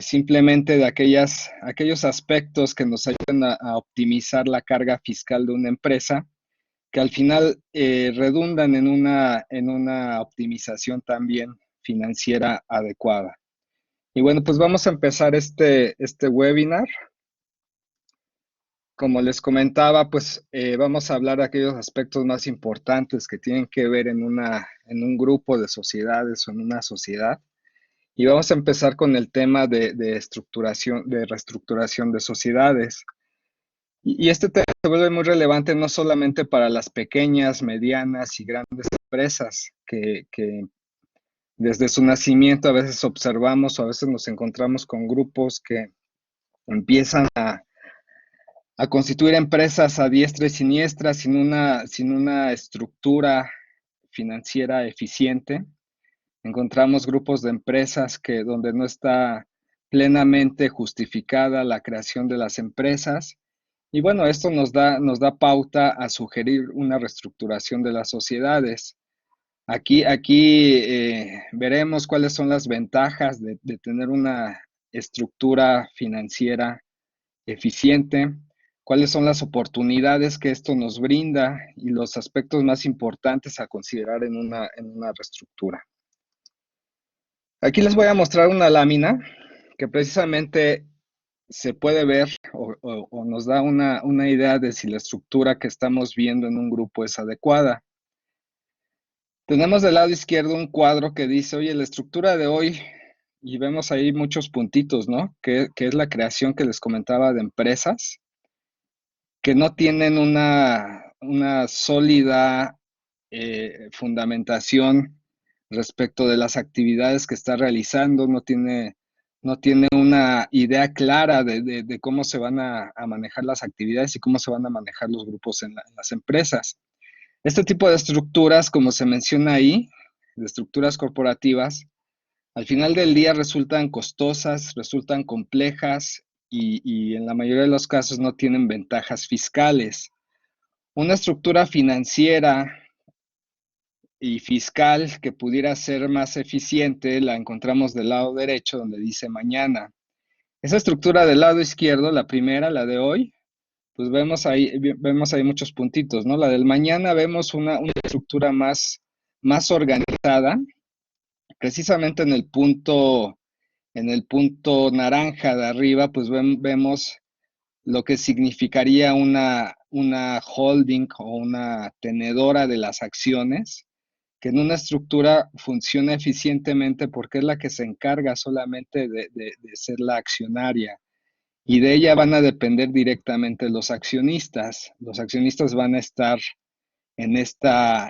simplemente de aquellos aspectos que nos ayudan a optimizar la carga fiscal de una empresa, que al final redundan en una optimización también financiera adecuada. Y bueno, pues vamos a empezar este webinar. Como les comentaba, pues vamos a hablar de aquellos aspectos más importantes que tienen que ver en un grupo de sociedades o en una sociedad. Y vamos a empezar con el tema de estructuración, de reestructuración de sociedades. Y este tema se vuelve muy relevante no solamente para las pequeñas, medianas y grandes empresas que desde su nacimiento a veces observamos o a veces nos encontramos con grupos que empiezan a constituir empresas a diestra y siniestra sin una estructura financiera eficiente. Encontramos grupos de empresas donde no está plenamente justificada la creación de las empresas. Y bueno, esto nos da pauta a sugerir una reestructuración de las sociedades. Aquí veremos cuáles son las ventajas de tener una estructura financiera eficiente, cuáles son las oportunidades que esto nos brinda y los aspectos más importantes a considerar en una reestructura. Aquí les voy a mostrar una lámina que precisamente se puede ver o nos da una idea de si la estructura que estamos viendo en un grupo es adecuada. Tenemos del lado izquierdo un cuadro que dice, oye, la estructura de hoy, y vemos ahí muchos puntitos, ¿no? Que es la creación que les comentaba de empresas que no tienen una sólida fundamentación respecto de las actividades que está realizando, no tiene una idea clara de cómo se van a manejar las actividades y cómo se van a manejar los grupos en las empresas. Este tipo de estructuras, como se menciona ahí, de estructuras corporativas, al final del día resultan costosas, resultan complejas y en la mayoría de los casos no tienen ventajas fiscales. Una estructura financiera y fiscal que pudiera ser más eficiente la encontramos del lado derecho donde dice mañana. Esa estructura del lado izquierdo, la primera, la de hoy, pues vemos ahí muchos puntitos, ¿no? La del mañana vemos una estructura más organizada, precisamente en el punto naranja de arriba, pues vemos lo que significaría una holding o una tenedora de las acciones, que en una estructura funciona eficientemente porque es la que se encarga solamente de ser la accionaria y de ella van a depender directamente los accionistas. Los accionistas van a estar en esta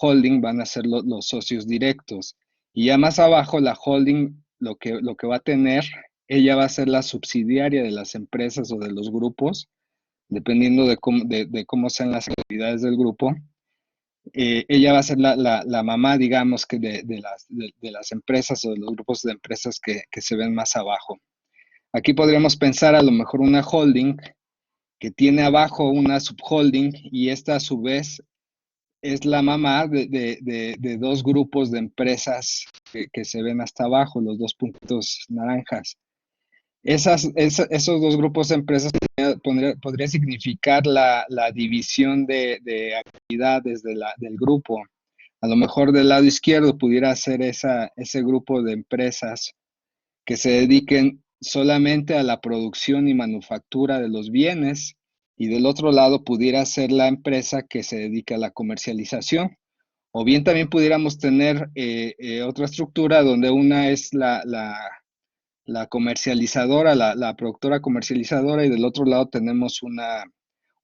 holding, van a ser los socios directos. Y ya más abajo la holding lo que va a tener, ella va a ser la subsidiaria de las empresas o de los grupos, dependiendo de cómo sean las actividades del grupo. Ella va a ser la mamá, digamos, que de las empresas o de los grupos de empresas que se ven más abajo. Aquí podríamos pensar a lo mejor una holding que tiene abajo una subholding y esta a su vez es la mamá de dos grupos de empresas que se ven hasta abajo, los dos puntos naranjas. Esos dos grupos de empresas podría significar la división de actividades del grupo. A lo mejor del lado izquierdo pudiera ser ese grupo de empresas que se dediquen solamente a la producción y manufactura de los bienes y del otro lado pudiera ser la empresa que se dedica a la comercialización. O bien también pudiéramos tener otra estructura donde una es la comercializadora, la productora comercializadora y del otro lado tenemos una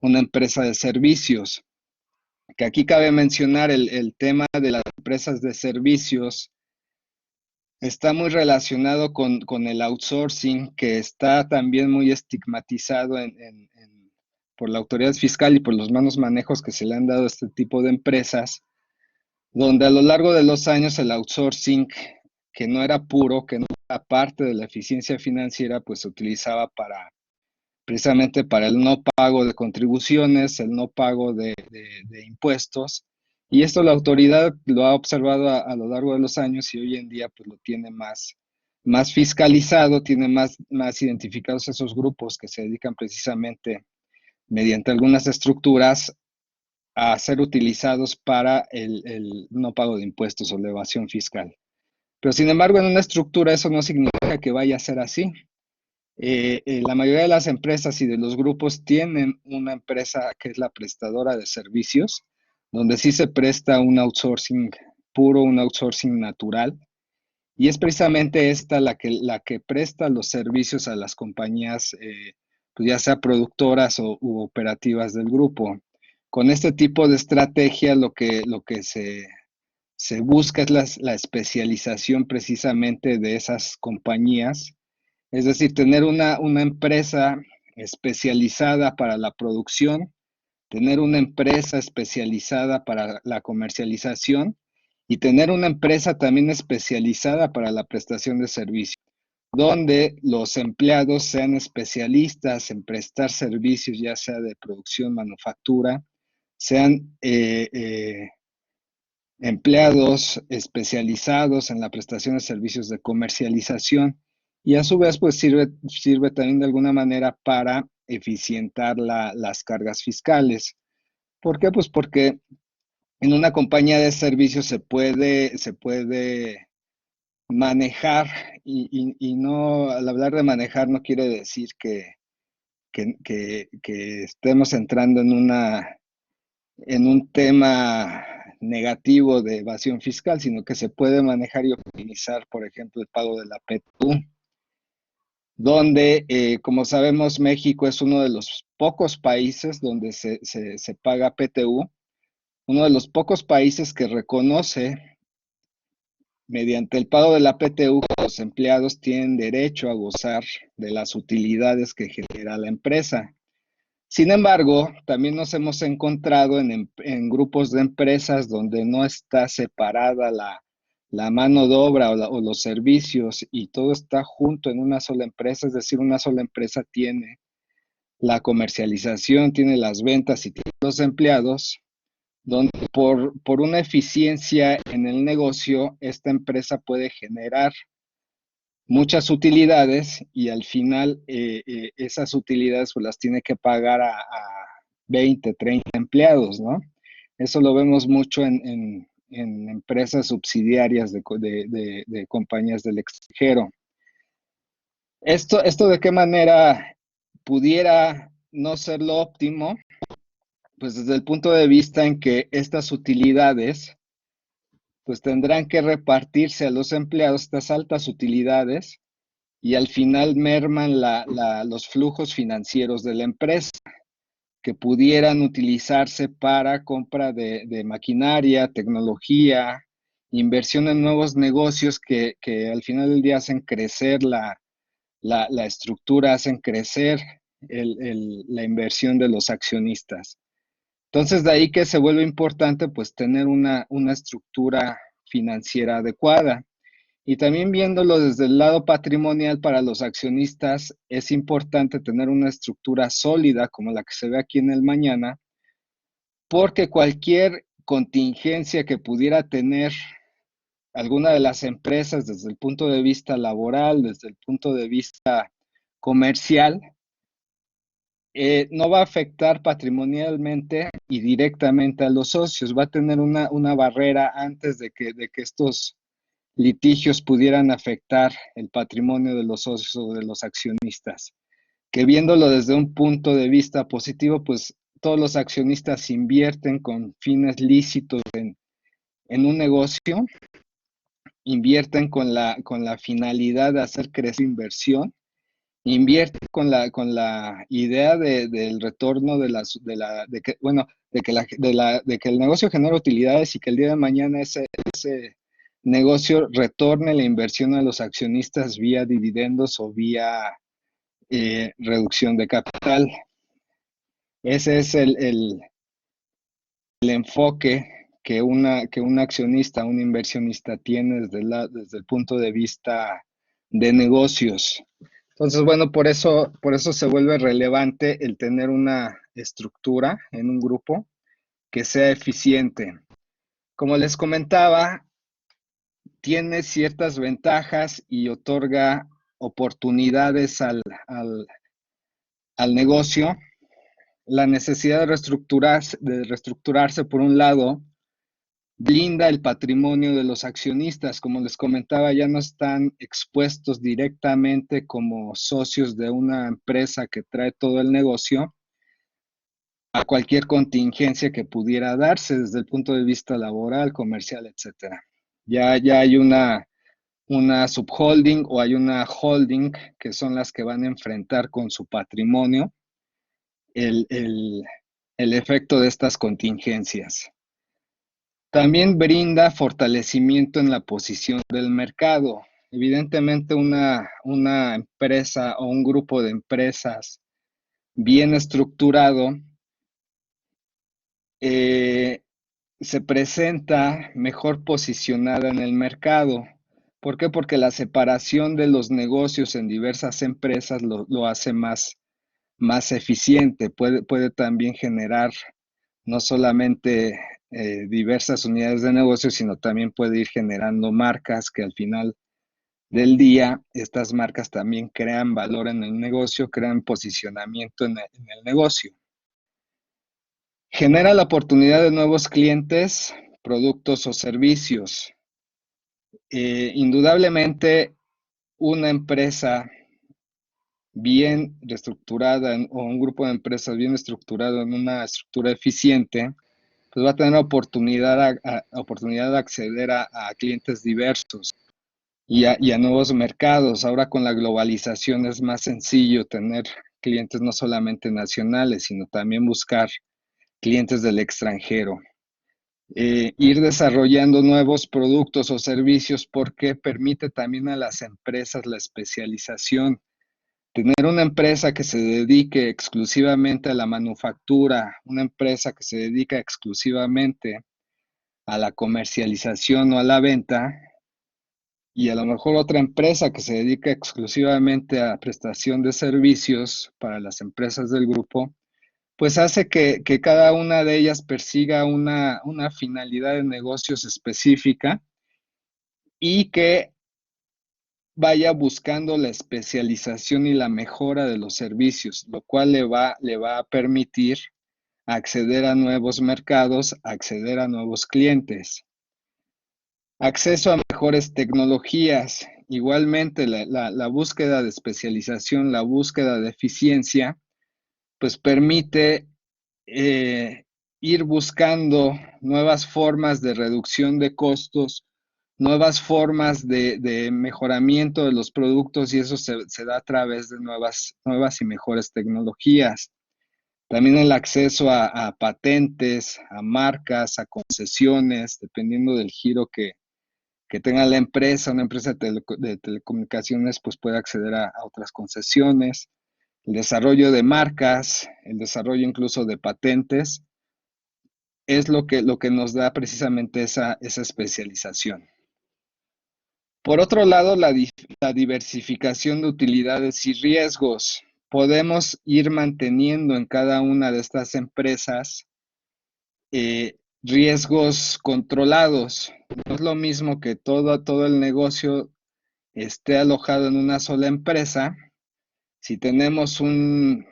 empresa de servicios. Que aquí cabe mencionar el tema de las empresas de servicios. Está muy relacionado con el outsourcing, que está también muy estigmatizado por la autoridad fiscal y por los malos manejos que se le han dado a este tipo de empresas, donde a lo largo de los años el outsourcing, que no era puro, que no era parte de la eficiencia financiera, pues se utilizaba precisamente para el no pago de contribuciones, el no pago de impuestos. Y esto la autoridad lo ha observado a lo largo de los años y hoy en día pues lo tiene más fiscalizado, tiene más identificados esos grupos que se dedican precisamente mediante algunas estructuras a ser utilizados para el no pago de impuestos o la evasión fiscal. Pero sin embargo, en una estructura eso no significa que vaya a ser así. La mayoría de las empresas y de los grupos tienen una empresa que es la prestadora de servicios, donde sí se presta un outsourcing puro, un outsourcing natural, y es precisamente esta la que presta los servicios a las compañías, pues ya sea productoras u operativas del grupo. Con este tipo de estrategia lo que se busca es la especialización precisamente de esas compañías, es decir, tener una empresa especializada para la producción, tener una empresa especializada para la comercialización y tener una empresa también especializada para la prestación de servicios, donde los empleados sean especialistas en prestar servicios, ya sea de producción, manufactura, sean empleados especializados en la prestación de servicios de comercialización, y a su vez pues sirve también de alguna manera para eficientar las cargas fiscales. ¿Por qué? Pues porque en una compañía de servicios se puede manejar, y no, al hablar de manejar no quiere decir que estemos entrando en un tema negativo de evasión fiscal, sino que se puede manejar y optimizar, por ejemplo, el pago de la PTU, donde, como sabemos, México es uno de los pocos países donde se paga PTU, uno de los pocos países que reconoce mediante el pago de la PTU que los empleados tienen derecho a gozar de las utilidades que genera la empresa. Sin embargo, también nos hemos encontrado en grupos de empresas donde no está separada la mano de obra o los servicios, y todo está junto en una sola empresa, es decir, una sola empresa tiene la comercialización, tiene las ventas y tiene los empleados, donde por una eficiencia en el negocio, esta empresa puede generar muchas utilidades, y al final esas utilidades pues las tiene que pagar a 20, 30 empleados, ¿no? Eso lo vemos mucho en empresas subsidiarias de compañías del extranjero. ¿Esto de qué manera pudiera no ser lo óptimo? Pues desde el punto de vista en que estas utilidades pues tendrán que repartirse a los empleados, estas altas utilidades, y al final merman los flujos financieros de la empresa, que pudieran utilizarse para compra de maquinaria, tecnología, inversión en nuevos negocios que al final del día hacen crecer la estructura, hacen crecer la inversión de los accionistas. Entonces, de ahí que se vuelve importante pues tener una estructura financiera adecuada. Y también viéndolo desde el lado patrimonial, para los accionistas es importante tener una estructura sólida como la que se ve aquí en el mañana, porque cualquier contingencia que pudiera tener alguna de las empresas desde el punto de vista laboral, desde el punto de vista comercial, no va a afectar patrimonialmente y directamente a los socios. Va a tener una barrera antes de que estos litigios pudieran afectar el patrimonio de los socios o de los accionistas. Que viéndolo desde un punto de vista positivo, pues todos los accionistas invierten con fines lícitos en un negocio, invierten con la finalidad de hacer crecer inversión, invierte con la idea del retorno de que, bueno, de que el negocio genera utilidades, y que el día de mañana ese negocio retorne la inversión a los accionistas vía dividendos o vía reducción de capital. Ese es el enfoque que un accionista, un inversionista tiene desde el punto de vista de negocios. Entonces, bueno, por eso se vuelve relevante el tener una estructura en un grupo que sea eficiente. Como les comentaba, tiene ciertas ventajas y otorga oportunidades al negocio. La necesidad de reestructurarse, por un lado, blinda el patrimonio de los accionistas. Como les comentaba, ya no están expuestos directamente como socios de una empresa que trae todo el negocio a cualquier contingencia que pudiera darse desde el punto de vista laboral, comercial, etcétera. Ya hay una subholding o hay una holding que son las que van a enfrentar con su patrimonio el, el, el efecto de estas contingencias. También brinda fortalecimiento en la posición del mercado. Evidentemente, una empresa o un grupo de empresas bien estructurado se presenta mejor posicionada en el mercado. ¿Por qué? Porque la separación de los negocios en diversas empresas lo hace más eficiente. Puede también generar no solamente diversas unidades de negocio, sino también puede ir generando marcas que al final del día, estas marcas también crean valor en el negocio, crean posicionamiento en el negocio. Genera la oportunidad de nuevos clientes, productos o servicios. Indudablemente, una empresa bien reestructurada o un grupo de empresas bien estructurado en una estructura eficiente, pues va a tener oportunidad de acceder a clientes diversos y a nuevos mercados. Ahora con la globalización es más sencillo tener clientes no solamente nacionales, sino también buscar clientes del extranjero. Ir desarrollando nuevos productos o servicios porque permite también a las empresas la especialización. Tener una empresa que se dedique exclusivamente a la manufactura, una empresa que se dedica exclusivamente a la comercialización o a la venta, y a lo mejor otra empresa que se dedica exclusivamente a prestación de servicios para las empresas del grupo, pues hace que cada una de ellas persiga una finalidad de negocios específica y que vaya buscando la especialización y la mejora de los servicios, lo cual le va a permitir acceder a nuevos mercados, acceder a nuevos clientes. Acceso a mejores tecnologías. Igualmente, la búsqueda de especialización, la búsqueda de eficiencia, pues permite ir buscando nuevas formas de reducción de costos, nuevas formas de mejoramiento de los productos, y eso se da a través de nuevas y mejores tecnologías. También el acceso a patentes, a marcas, a concesiones, dependiendo del giro que tenga la empresa. Una empresa de telecomunicaciones pues puede acceder a otras concesiones, el desarrollo de marcas, el desarrollo incluso de patentes, es lo que nos da precisamente esa especialización. Por otro lado, la diversificación de utilidades y riesgos. Podemos ir manteniendo en cada una de estas empresas riesgos controlados. No es lo mismo que todo el negocio esté alojado en una sola empresa. Si tenemos una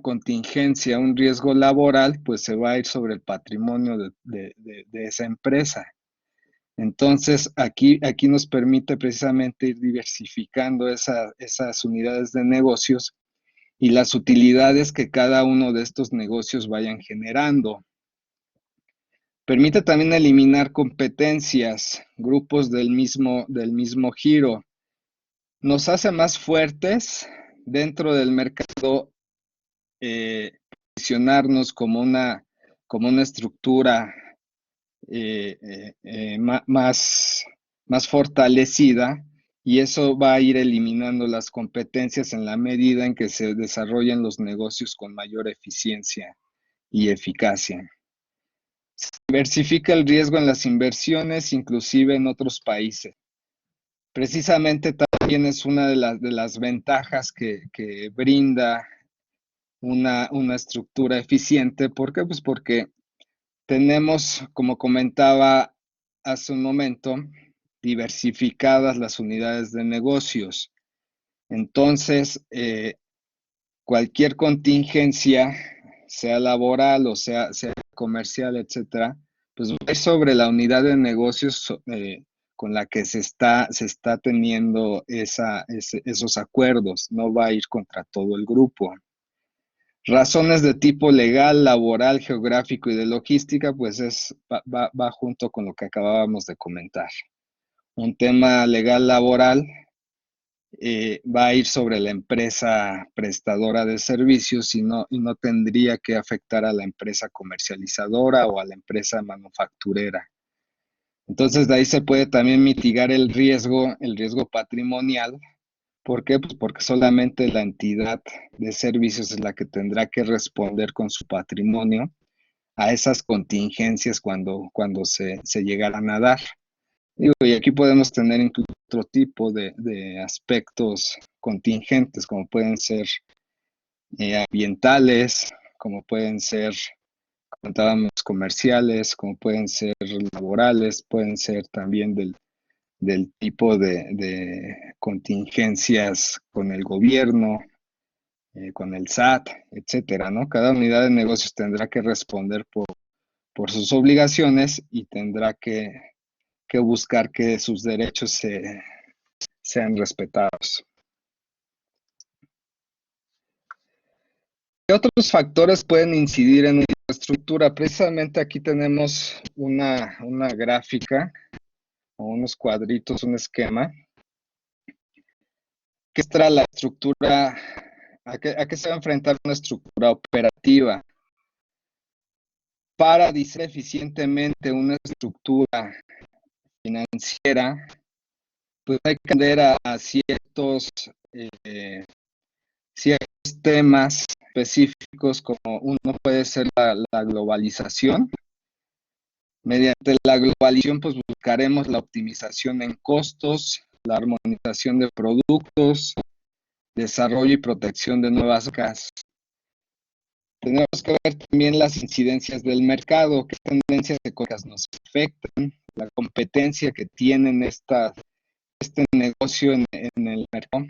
contingencia, un riesgo laboral, pues se va a ir sobre el patrimonio de esa empresa. Entonces, aquí nos permite precisamente ir diversificando esas unidades de negocios y las utilidades que cada uno de estos negocios vayan generando. Permite también eliminar competencias, grupos del mismo giro. Nos hace más fuertes dentro del mercado, posicionarnos como una estructura más fortalecida, y eso va a ir eliminando las competencias en la medida en que se desarrollen los negocios con mayor eficiencia y eficacia. Se diversifica el riesgo en las inversiones, inclusive en otros países. Precisamente también es una de las ventajas que brinda una estructura eficiente. ¿Por qué? Pues porque tenemos, como comentaba hace un momento, diversificadas las unidades de negocios. Entonces, cualquier contingencia, sea laboral o sea comercial, etcétera, pues va a ir sobre la unidad de negocios con la que se está teniendo esos acuerdos, no va a ir contra todo el grupo. Razones de tipo legal, laboral, geográfico y de logística, pues va junto con lo que acabábamos de comentar. Un tema legal laboral va a ir sobre la empresa prestadora de servicios y no tendría que afectar a la empresa comercializadora o a la empresa manufacturera. Entonces, de ahí se puede también mitigar el riesgo patrimonial. ¿Por qué? Pues porque solamente la entidad de servicios es la que tendrá que responder con su patrimonio a esas contingencias cuando se llegaran a dar. Y aquí podemos tener incluso otro tipo de aspectos contingentes, como pueden ser ambientales, como pueden ser, comentábamos, comerciales, como pueden ser laborales, pueden ser también del tipo de contingencias con el gobierno, con el SAT, etcétera, ¿no? Cada unidad de negocios tendrá que responder por sus obligaciones y tendrá que buscar que sus derechos sean respetados. ¿Qué otros factores pueden incidir en una estructura? Precisamente aquí tenemos una gráfica o unos cuadritos, un esquema que muestra la estructura, a qué se va a enfrentar una estructura operativa. Para diseñar eficientemente una estructura financiera, pues hay que atender a ciertos temas específicos, como uno puede ser la globalización. Mediante la globalización, pues buscaremos la optimización en costos, la armonización de productos, desarrollo y protección de nuevas marcas. Tenemos que ver también las incidencias del mercado, qué tendencias económicas nos afectan, la competencia que tienen este negocio en el mercado,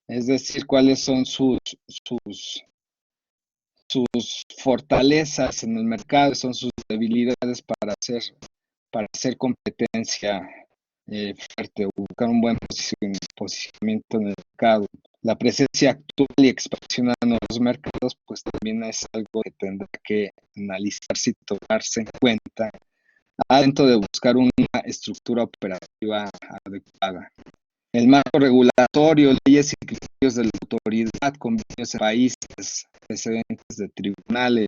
es decir, cuáles son sus fortalezas en el mercado, son sus debilidades para hacer competencia fuerte o buscar un buen posicionamiento en el mercado. La presencia actual y expansión a nuevos mercados, pues también es algo que tendrá que analizarse y tomarse en cuenta dentro de buscar una estructura operativa adecuada. El marco regulatorio, leyes y criterios de la autoridad, convenios de países, precedentes de tribunales.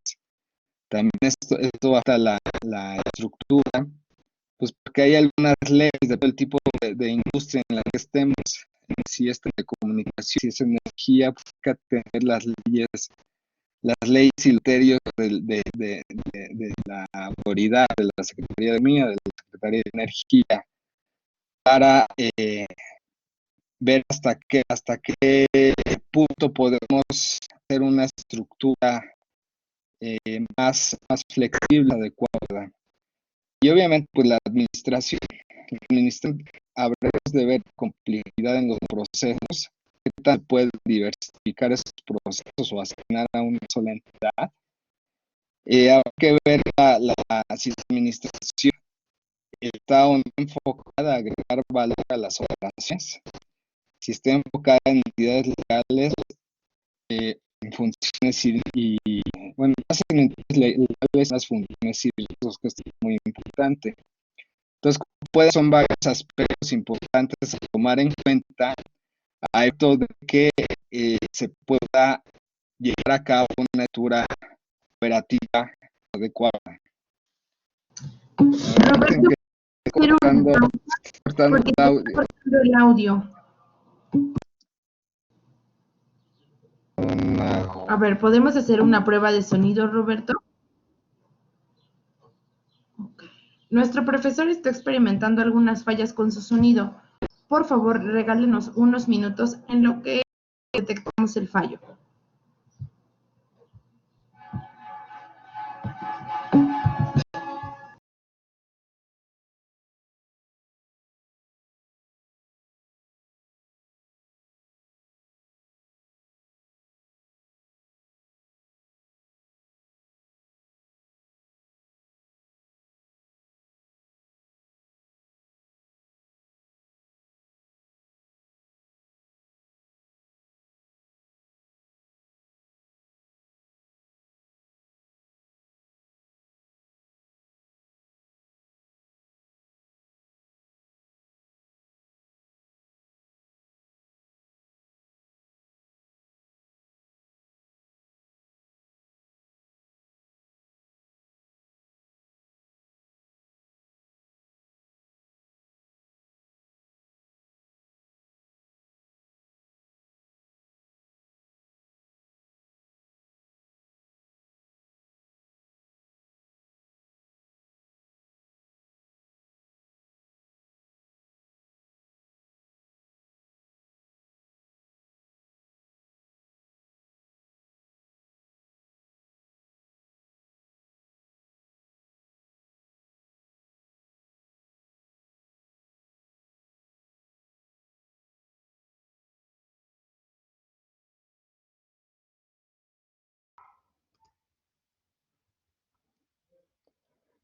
También esto afecta la estructura, pues porque hay algunas leyes de todo el tipo de industria en la que estemos. Si es telecomunicación, si es energía, pues hay que tener las leyes y criterios de la autoridad, de la Secretaría de Economía, de la Secretaría de Energía, para ver hasta qué punto podemos hacer una estructura más flexible, adecuada. Y obviamente, pues la administración habrá de ver complejidad en los procesos, qué tal puede diversificar esos procesos o asignar a una sola entidad. Habrá que ver si la administración está o no enfocada a agregar valor a las operaciones, si está enfocada en entidades legales, en funciones bueno, más en entidades legales, las funciones civiles, que esto es muy importante. Entonces, son varios aspectos importantes a tomar en cuenta a esto de que se pueda llevar a cabo una estructura operativa adecuada. Roberto, quiero porque está cortando el audio. A ver, ¿podemos hacer una prueba de sonido, Roberto? Nuestro profesor está experimentando algunas fallas con su sonido. Por favor, regálenos unos minutos en lo que detectamos el fallo.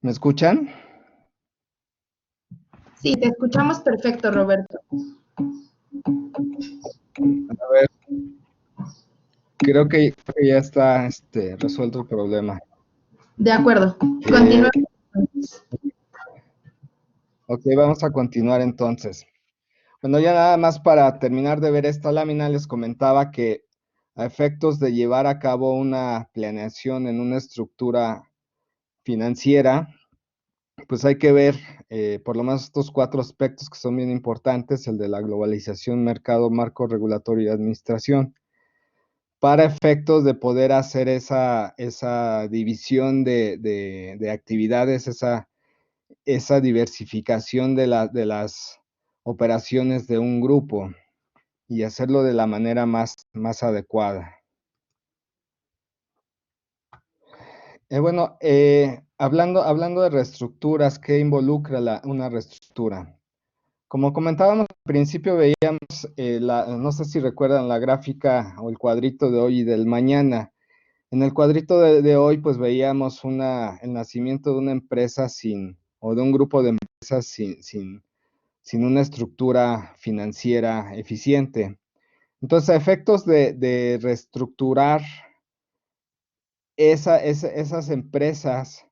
¿Me escuchan? Sí, te escuchamos perfecto, Roberto. A ver, creo que ya está resuelto el problema. De acuerdo. Eh, Continúa. ok, vamos a continuar entonces. Bueno, ya nada más para terminar de ver esta lámina, les comentaba que a efectos de llevar a cabo una planeación en una estructura financiera, pues hay que ver por lo menos estos 4 aspectos que son bien importantes: el de la globalización, mercado, marco regulatorio y administración, para efectos de poder hacer esa división de actividades, esa diversificación de las operaciones de un grupo y hacerlo de la manera más adecuada. Bueno, hablando de reestructuras, ¿qué involucra una reestructura? Como comentábamos al principio, veíamos, no sé si recuerdan la gráfica o el cuadrito de hoy y del mañana. En el cuadrito de hoy, pues veíamos el nacimiento de una empresa o de un grupo de empresas sin una estructura financiera eficiente. Entonces, a efectos de reestructurar esas empresas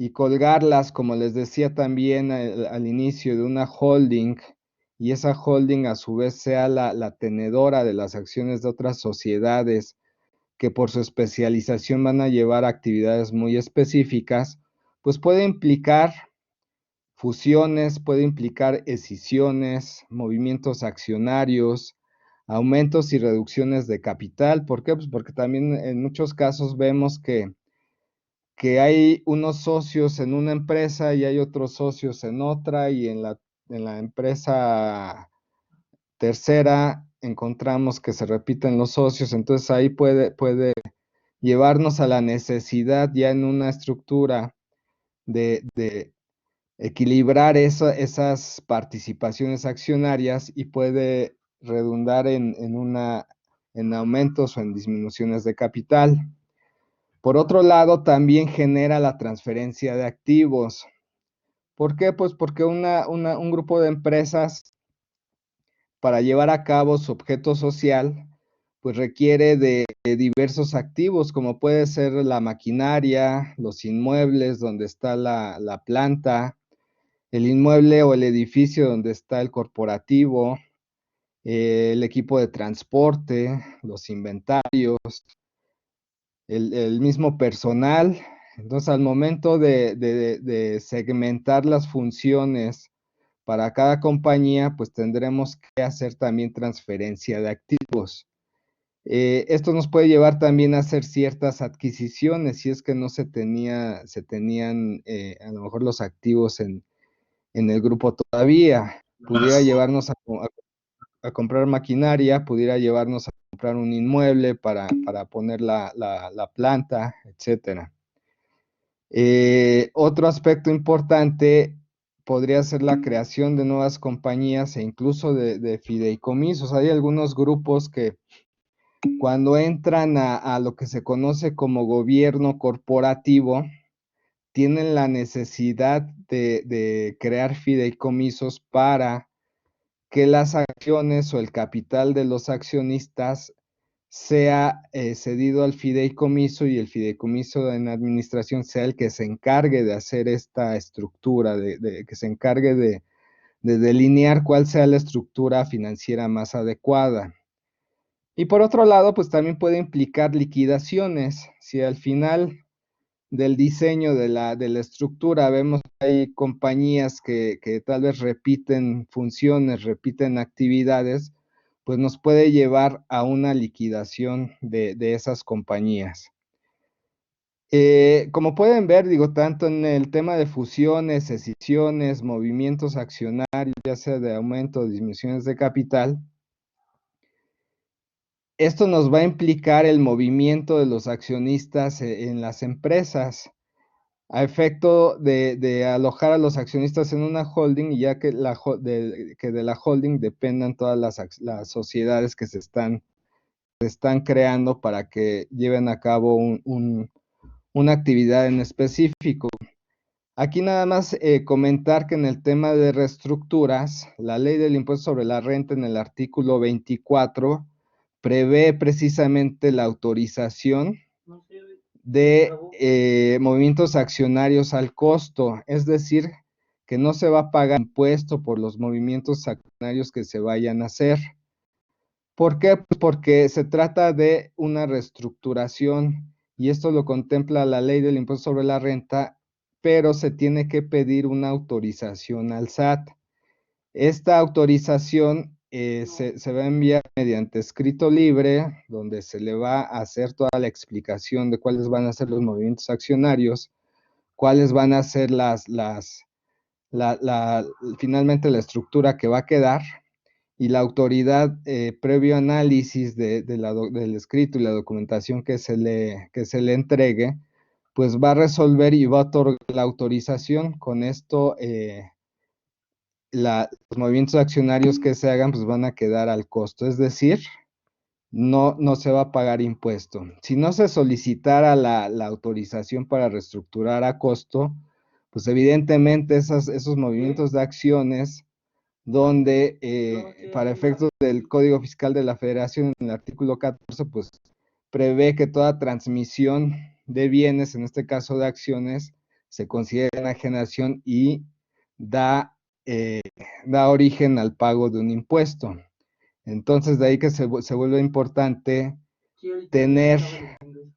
y colgarlas, como les decía también al inicio, de una holding, y esa holding a su vez sea la tenedora de las acciones de otras sociedades que por su especialización van a llevar actividades muy específicas, pues puede implicar fusiones, puede implicar escisiones, movimientos accionarios, aumentos y reducciones de capital. ¿Por qué? Pues porque también en muchos casos vemos que hay unos socios en una empresa y hay otros socios en otra, y en la empresa tercera encontramos que se repiten los socios. Entonces ahí puede llevarnos a la necesidad ya en una estructura de equilibrar esas participaciones accionarias, y puede redundar en aumentos o en disminuciones de capital. Por otro lado, también genera la transferencia de activos. ¿Por qué? Pues porque un grupo de empresas, para llevar a cabo su objeto social, pues requiere de diversos activos, como puede ser la maquinaria, los inmuebles donde está la planta, el inmueble o el edificio donde está el corporativo, el equipo de transporte, los inventarios, el mismo personal. Entonces, al momento de segmentar las funciones para cada compañía, pues tendremos que hacer también transferencia de activos. Esto nos puede llevar también a hacer ciertas adquisiciones, si es que no se tenían a lo mejor los activos en el grupo todavía. Pudiera llevarnos a comprar maquinaria, pudiera llevarnos a comprar un inmueble para poner la planta, etcétera. Otro aspecto importante podría ser la creación de nuevas compañías e incluso de fideicomisos. Hay algunos grupos que, cuando entran a lo que se conoce como gobierno corporativo, tienen la necesidad de crear fideicomisos para que las acciones o el capital de los accionistas sea cedido al fideicomiso, y el fideicomiso en administración sea el que se encargue de hacer esta estructura, que se encargue de delinear cuál sea la estructura financiera más adecuada. Y por otro lado, pues también puede implicar liquidaciones. Si al final del diseño de la estructura vemos que hay compañías que tal vez repiten funciones, repiten actividades, pues nos puede llevar a una liquidación de esas compañías. Como pueden ver, digo, tanto en el tema de fusiones, escisiones, movimientos accionarios, ya sea de aumento o disminuciones de capital, esto nos va a implicar el movimiento de los accionistas en las empresas, a efecto de alojar a los accionistas en una holding, y ya que de la holding dependan todas las sociedades que se están creando para que lleven a cabo una actividad en específico. Aquí nada más comentar que en el tema de reestructuras, la ley del impuesto sobre la renta en el artículo 24 prevé precisamente la autorización de movimientos accionarios al costo, es decir, que no se va a pagar impuesto por los movimientos accionarios que se vayan a hacer. ¿Por qué? Pues porque se trata de una reestructuración y esto lo contempla la ley del impuesto sobre la renta, pero se tiene que pedir una autorización al SAT. Esta autorización se va a enviar mediante escrito libre, donde se le va a hacer toda la explicación de cuáles van a ser los movimientos accionarios, cuáles van a ser finalmente la estructura que va a quedar, y la autoridad, previo análisis del escrito y la documentación que se le entregue, pues va a resolver y va a otorgar la autorización. Con esto, los movimientos accionarios que se hagan, pues van a quedar al costo, es decir, no se va a pagar impuesto. Si no se solicitara la autorización para reestructurar a costo, pues evidentemente esos movimientos de acciones donde para efectos del Código Fiscal de la Federación, en el artículo 14, pues prevé que toda transmisión de bienes, en este caso de acciones, se considera enajenación y da, da origen al pago de un impuesto. Entonces, de ahí que se vuelve importante tener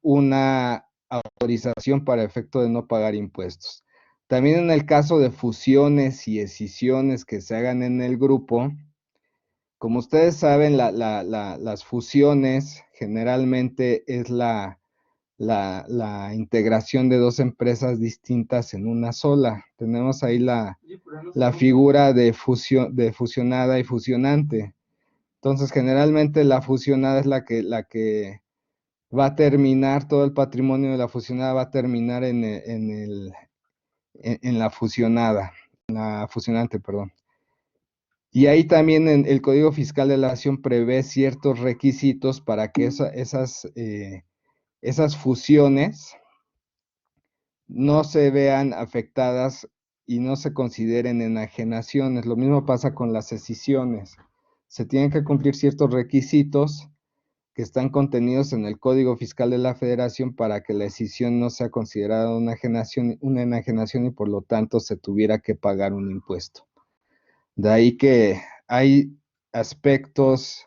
una autorización para efecto de no pagar impuestos. También en el caso de fusiones y escisiones que se hagan en el grupo, como ustedes saben, las fusiones generalmente es la integración de dos empresas distintas en una sola. Tenemos ahí la figura de fusionada y fusionante. Entonces, generalmente la fusionada es la que va a terminar, todo el patrimonio de la fusionada va a terminar en la fusionada, en la fusionante, perdón. Y ahí también en el Código Fiscal de la Nación prevé ciertos requisitos para que esas fusiones no se vean afectadas y no se consideren enajenaciones. Lo mismo pasa con las escisiones. Se tienen que cumplir ciertos requisitos que están contenidos en el Código Fiscal de la Federación para que la escisión no sea considerada una enajenación y por lo tanto se tuviera que pagar un impuesto. De ahí que hay aspectos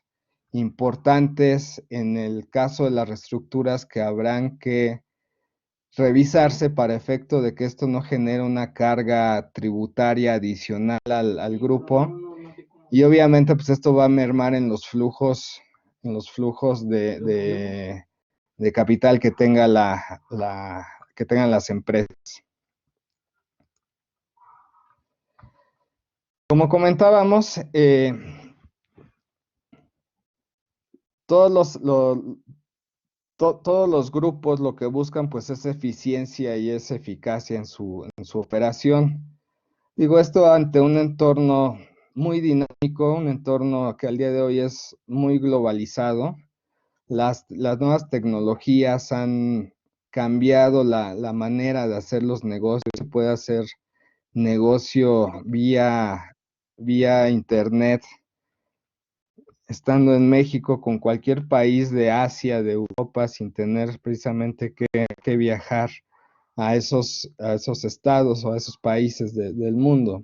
importantes en el caso de las reestructuras que habrán que revisarse para efecto de que esto no genere una carga tributaria adicional al grupo. Y obviamente, pues esto va a mermar en los flujos de capital que tenga que tengan las empresas. Como comentábamos, todos los grupos lo que buscan pues es eficiencia y es eficacia en su operación. Digo esto ante un entorno muy dinámico, un entorno que al día de hoy es muy globalizado. Las nuevas tecnologías han cambiado la manera de hacer los negocios. Se puede hacer negocio vía internet, estando en México, con cualquier país de Asia, de Europa, sin tener precisamente que viajar a esos estados o a esos países del mundo.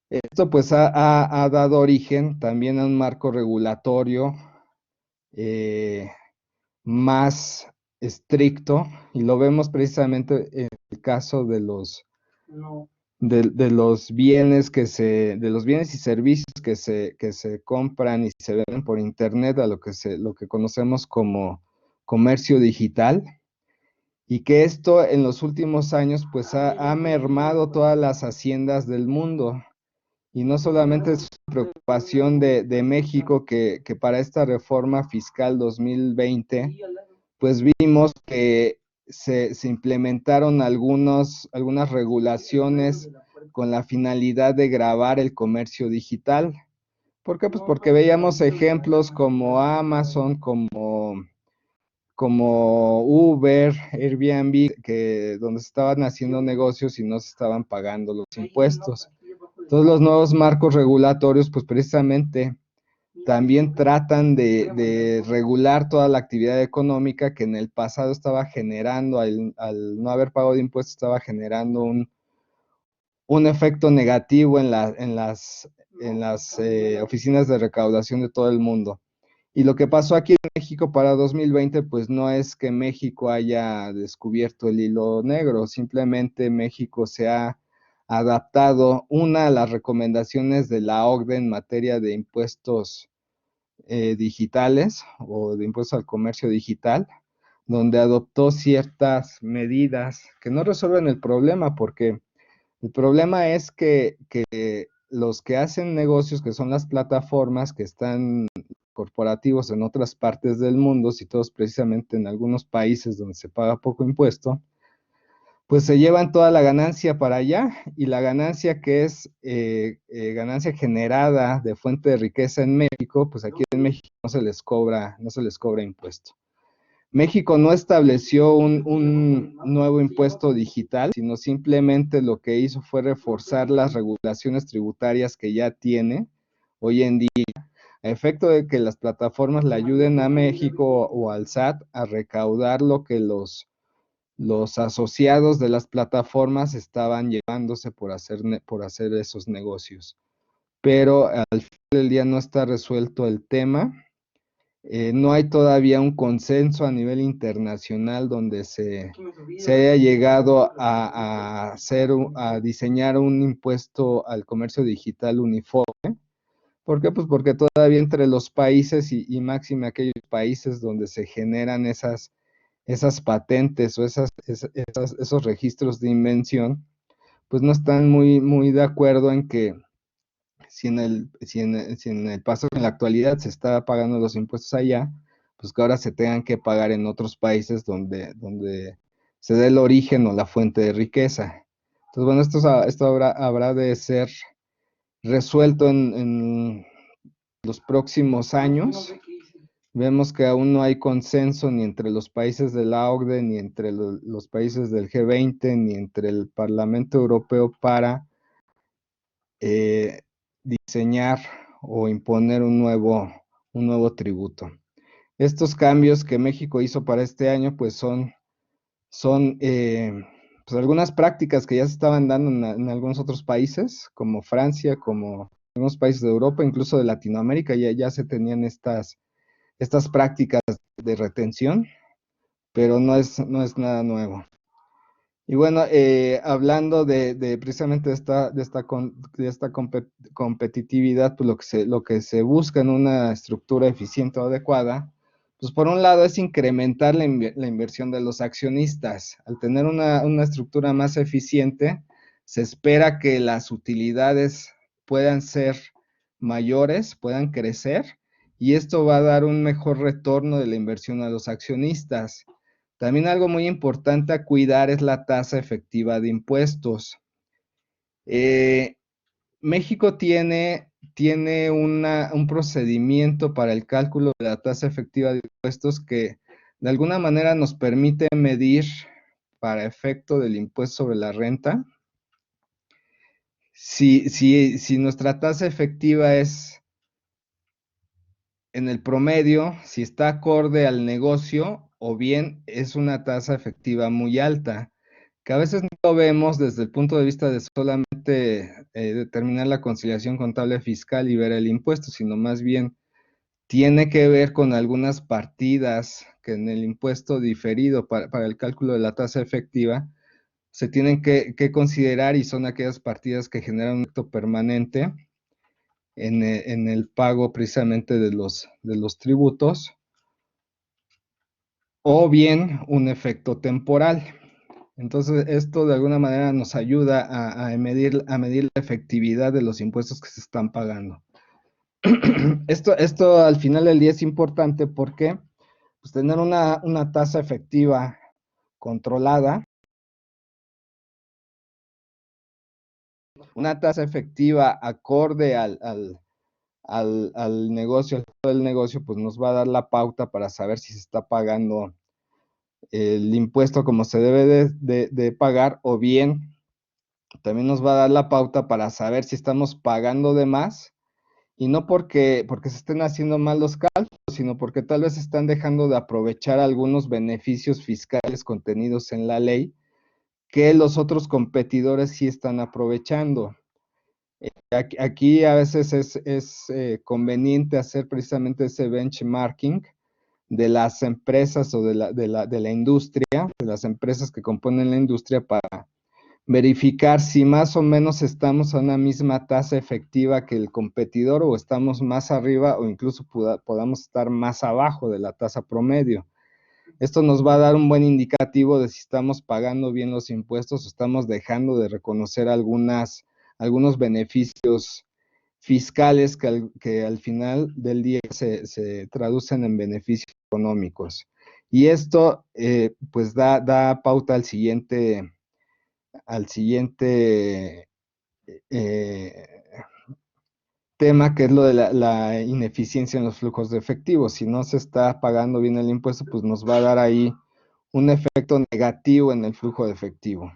Esto pues ha dado origen también a un marco regulatorio más estricto, y lo vemos precisamente en el caso de los bienes de los bienes y servicios que se compran y se venden por internet, a lo que conocemos como comercio digital, y que esto en los últimos años pues ha mermado todas las haciendas del mundo. Y no solamente es preocupación de México, que para esta reforma fiscal 2020, pues vimos que se implementaron algunas regulaciones con la finalidad de gravar el comercio digital. ¿Por qué? Pues porque veíamos ejemplos como Amazon, como como Uber, Airbnb, donde se estaban haciendo negocios y no se estaban pagando los impuestos. Entonces los nuevos marcos regulatorios, pues precisamente también tratan de regular toda la actividad económica que en el pasado estaba generando, al no haber pago de impuestos, estaba generando un efecto negativo en las oficinas de recaudación de todo el mundo. Y lo que pasó aquí en México para 2020, pues no es que México haya descubierto el hilo negro, simplemente México se ha adaptado, a las recomendaciones de la OCDE en materia de impuestos digitales o de impuestos al comercio digital, donde adoptó ciertas medidas que no resuelven el problema, porque el problema es que los que hacen negocios, que son las plataformas que están corporativos en otras partes del mundo, situados precisamente en algunos países donde se paga poco impuesto, pues se llevan toda la ganancia para allá, y la ganancia que es ganancia generada de fuente de riqueza en México, pues aquí en México no se les cobra impuesto. México no estableció un nuevo impuesto digital, sino simplemente lo que hizo fue reforzar las regulaciones tributarias que ya tiene hoy en día, a efecto de que las plataformas le ayuden a México o al SAT a recaudar lo que los asociados de las plataformas estaban llevándose por hacer esos negocios. Pero al final del día no está resuelto el tema. No hay todavía un consenso a nivel internacional donde se haya llegado a diseñar un impuesto al comercio digital uniforme. ¿Por qué? Pues porque todavía entre los países y máxime aquellos países donde se generan esas patentes o esos registros de invención, pues no están muy, muy de acuerdo en que si en el paso en la actualidad se está pagando los impuestos allá, pues que ahora se tengan que pagar en otros países donde se dé el origen o la fuente de riqueza. Entonces, bueno, esto habrá de ser resuelto en los próximos años. Vemos que aún no hay consenso ni entre los países de la OCDE, ni entre los países del G20, ni entre el Parlamento Europeo para diseñar o imponer un nuevo tributo. Estos cambios que México hizo para este año, pues son pues algunas prácticas que ya se estaban dando en algunos otros países, como Francia, como algunos países de Europa, incluso de Latinoamérica, ya se tenían estas prácticas de retención, pero no es nada nuevo. Y bueno, hablando precisamente de esta competitividad, pues lo que se busca en una estructura eficiente o adecuada, pues por un lado es incrementar la inversión de los accionistas. Al tener una estructura más eficiente, se espera que las utilidades puedan ser mayores, puedan crecer, y esto va a dar un mejor retorno de la inversión a los accionistas. También algo muy importante a cuidar es la tasa efectiva de impuestos. México tiene un procedimiento para el cálculo de la tasa efectiva de impuestos que de alguna manera nos permite medir, para efecto del impuesto sobre la renta, si nuestra tasa efectiva es en el promedio, si está acorde al negocio, o bien es una tasa efectiva muy alta, que a veces no lo vemos desde el punto de vista de solamente determinar la conciliación contable fiscal y ver el impuesto, sino más bien tiene que ver con algunas partidas que en el impuesto diferido para el cálculo de la tasa efectiva se tienen que considerar, y son aquellas partidas que generan un efecto permanente en el pago precisamente de los tributos, o bien un efecto temporal. Entonces, esto de alguna manera nos ayuda a medir la efectividad de los impuestos que se están pagando. Esto al final del día es importante porque pues, tener una tasa efectiva controlada, una tasa efectiva acorde al negocio, al negocio, pues nos va a dar la pauta para saber si se está pagando el impuesto como se debe de pagar, o bien también nos va a dar la pauta para saber si estamos pagando de más, y no porque se estén haciendo mal los cálculos, sino porque tal vez están dejando de aprovechar algunos beneficios fiscales contenidos en la ley que los otros competidores sí están aprovechando. Aquí a veces es conveniente hacer precisamente ese benchmarking de las empresas o de la industria, de las empresas que componen la industria, para verificar si más o menos estamos a una misma tasa efectiva que el competidor, o estamos más arriba, o incluso podamos estar más abajo de la tasa promedio. Esto nos va a dar un buen indicativo de si estamos pagando bien los impuestos o estamos dejando de reconocer algunos beneficios fiscales que al final del día se traducen en beneficios económicos. Y esto pues da pauta al siguiente tema, que es lo de la ineficiencia en los flujos de efectivo. Si no se está pagando bien el impuesto, pues nos va a dar ahí un efecto negativo en el flujo de efectivo.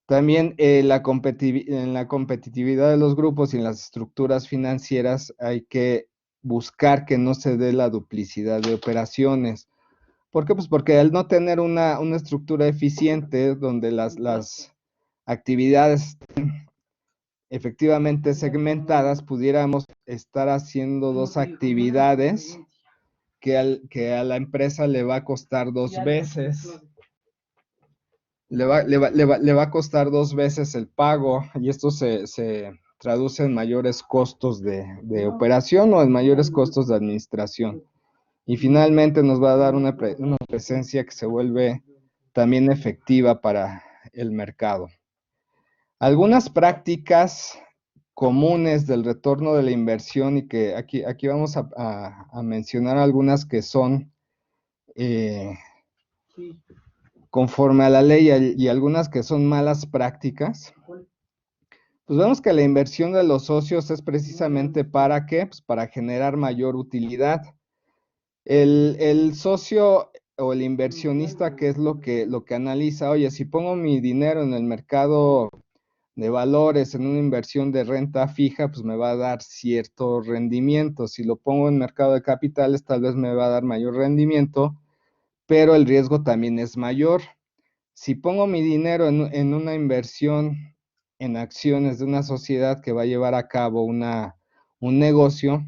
También en la competitividad de los grupos y en las estructuras financieras hay que buscar que no se dé la duplicidad de operaciones. ¿Por qué? Pues porque al no tener una estructura eficiente donde las actividades efectivamente segmentadas, pudiéramos estar haciendo dos actividades que a la empresa le va a costar dos veces. Le va a costar dos veces el pago, y esto se traduce en mayores costos de operación o en mayores costos de administración. Y finalmente nos va a dar una presencia que se vuelve también efectiva para el mercado. Algunas prácticas comunes del retorno de la inversión, y que aquí vamos a mencionar algunas que son conforme a la ley, y algunas que son malas prácticas. Pues vemos que la inversión de los socios es precisamente ¿para qué? Pues para generar mayor utilidad. El socio o el inversionista, ¿qué es lo que analiza? Oye, si pongo mi dinero en el mercado de valores, en una inversión de renta fija, pues me va a dar cierto rendimiento. Si lo pongo en mercado de capitales, tal vez me va a dar mayor rendimiento, pero el riesgo también es mayor. Si pongo mi dinero en una inversión en acciones de una sociedad que va a llevar a cabo un negocio,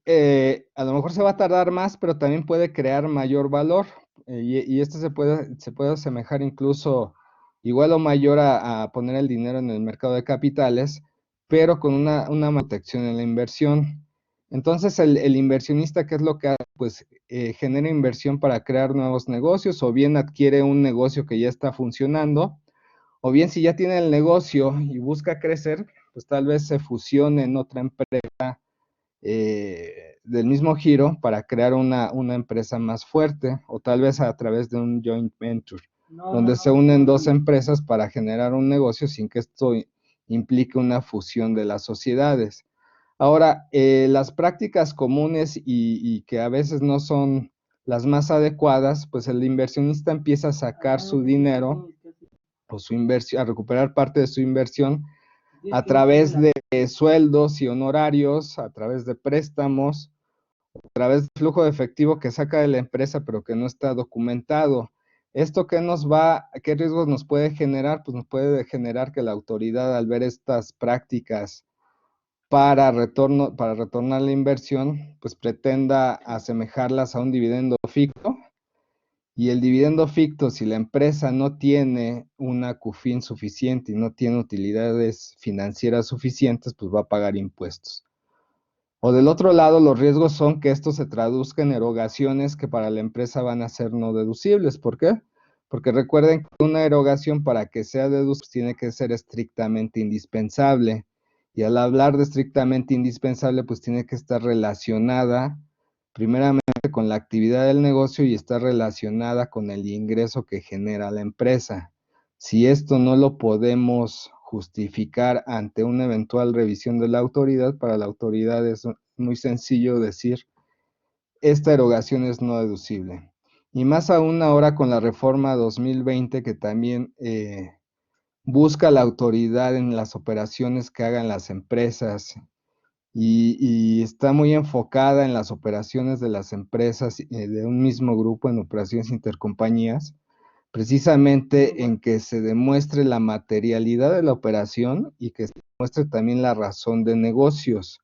a lo mejor se va a tardar más, pero también puede crear mayor valor, y esto se puede asemejar incluso igual o mayor a poner el dinero en el mercado de capitales, pero con una protección en la inversión. Entonces el inversionista, ¿qué es lo que hace? Pues genera inversión para crear nuevos negocios, o bien adquiere un negocio que ya está funcionando, o bien si ya tiene el negocio y busca crecer, pues tal vez se fusione en otra empresa del mismo giro para crear una empresa más fuerte, o tal vez a través de un joint venture, donde se unen dos empresas para generar un negocio sin que esto implique una fusión de las sociedades. Ahora, las prácticas comunes y que a veces no son las más adecuadas, pues el inversionista empieza a sacar su dinero o su inversión, a recuperar parte de su inversión a través de sueldos y honorarios, a través de préstamos, a través de flujo de efectivo que saca de la empresa pero que no está documentado. ¿Esto qué riesgos nos puede generar? Pues nos puede generar que la autoridad, al ver estas prácticas para retornar la inversión, pues pretenda asemejarlas a un dividendo ficto. Y el dividendo ficto, si la empresa no tiene una CUFIN suficiente y no tiene utilidades financieras suficientes, pues va a pagar impuestos. O del otro lado, los riesgos son que esto se traduzca en erogaciones que para la empresa van a ser no deducibles. ¿Por qué? Porque recuerden que una erogación, para que sea deducible, tiene que ser estrictamente indispensable. Y al hablar de estrictamente indispensable, pues tiene que estar relacionada primeramente con la actividad del negocio y está relacionada con el ingreso que genera la empresa. Si esto no lo podemos justificar ante una eventual revisión de la autoridad, para la autoridad es muy sencillo decir, esta erogación es no deducible. Y más aún ahora con la reforma 2020 que también busca la autoridad en las operaciones que hagan las empresas y está muy enfocada en las operaciones de las empresas de un mismo grupo, en operaciones intercompañías, precisamente en que se demuestre la materialidad de la operación y que se demuestre también la razón de negocios.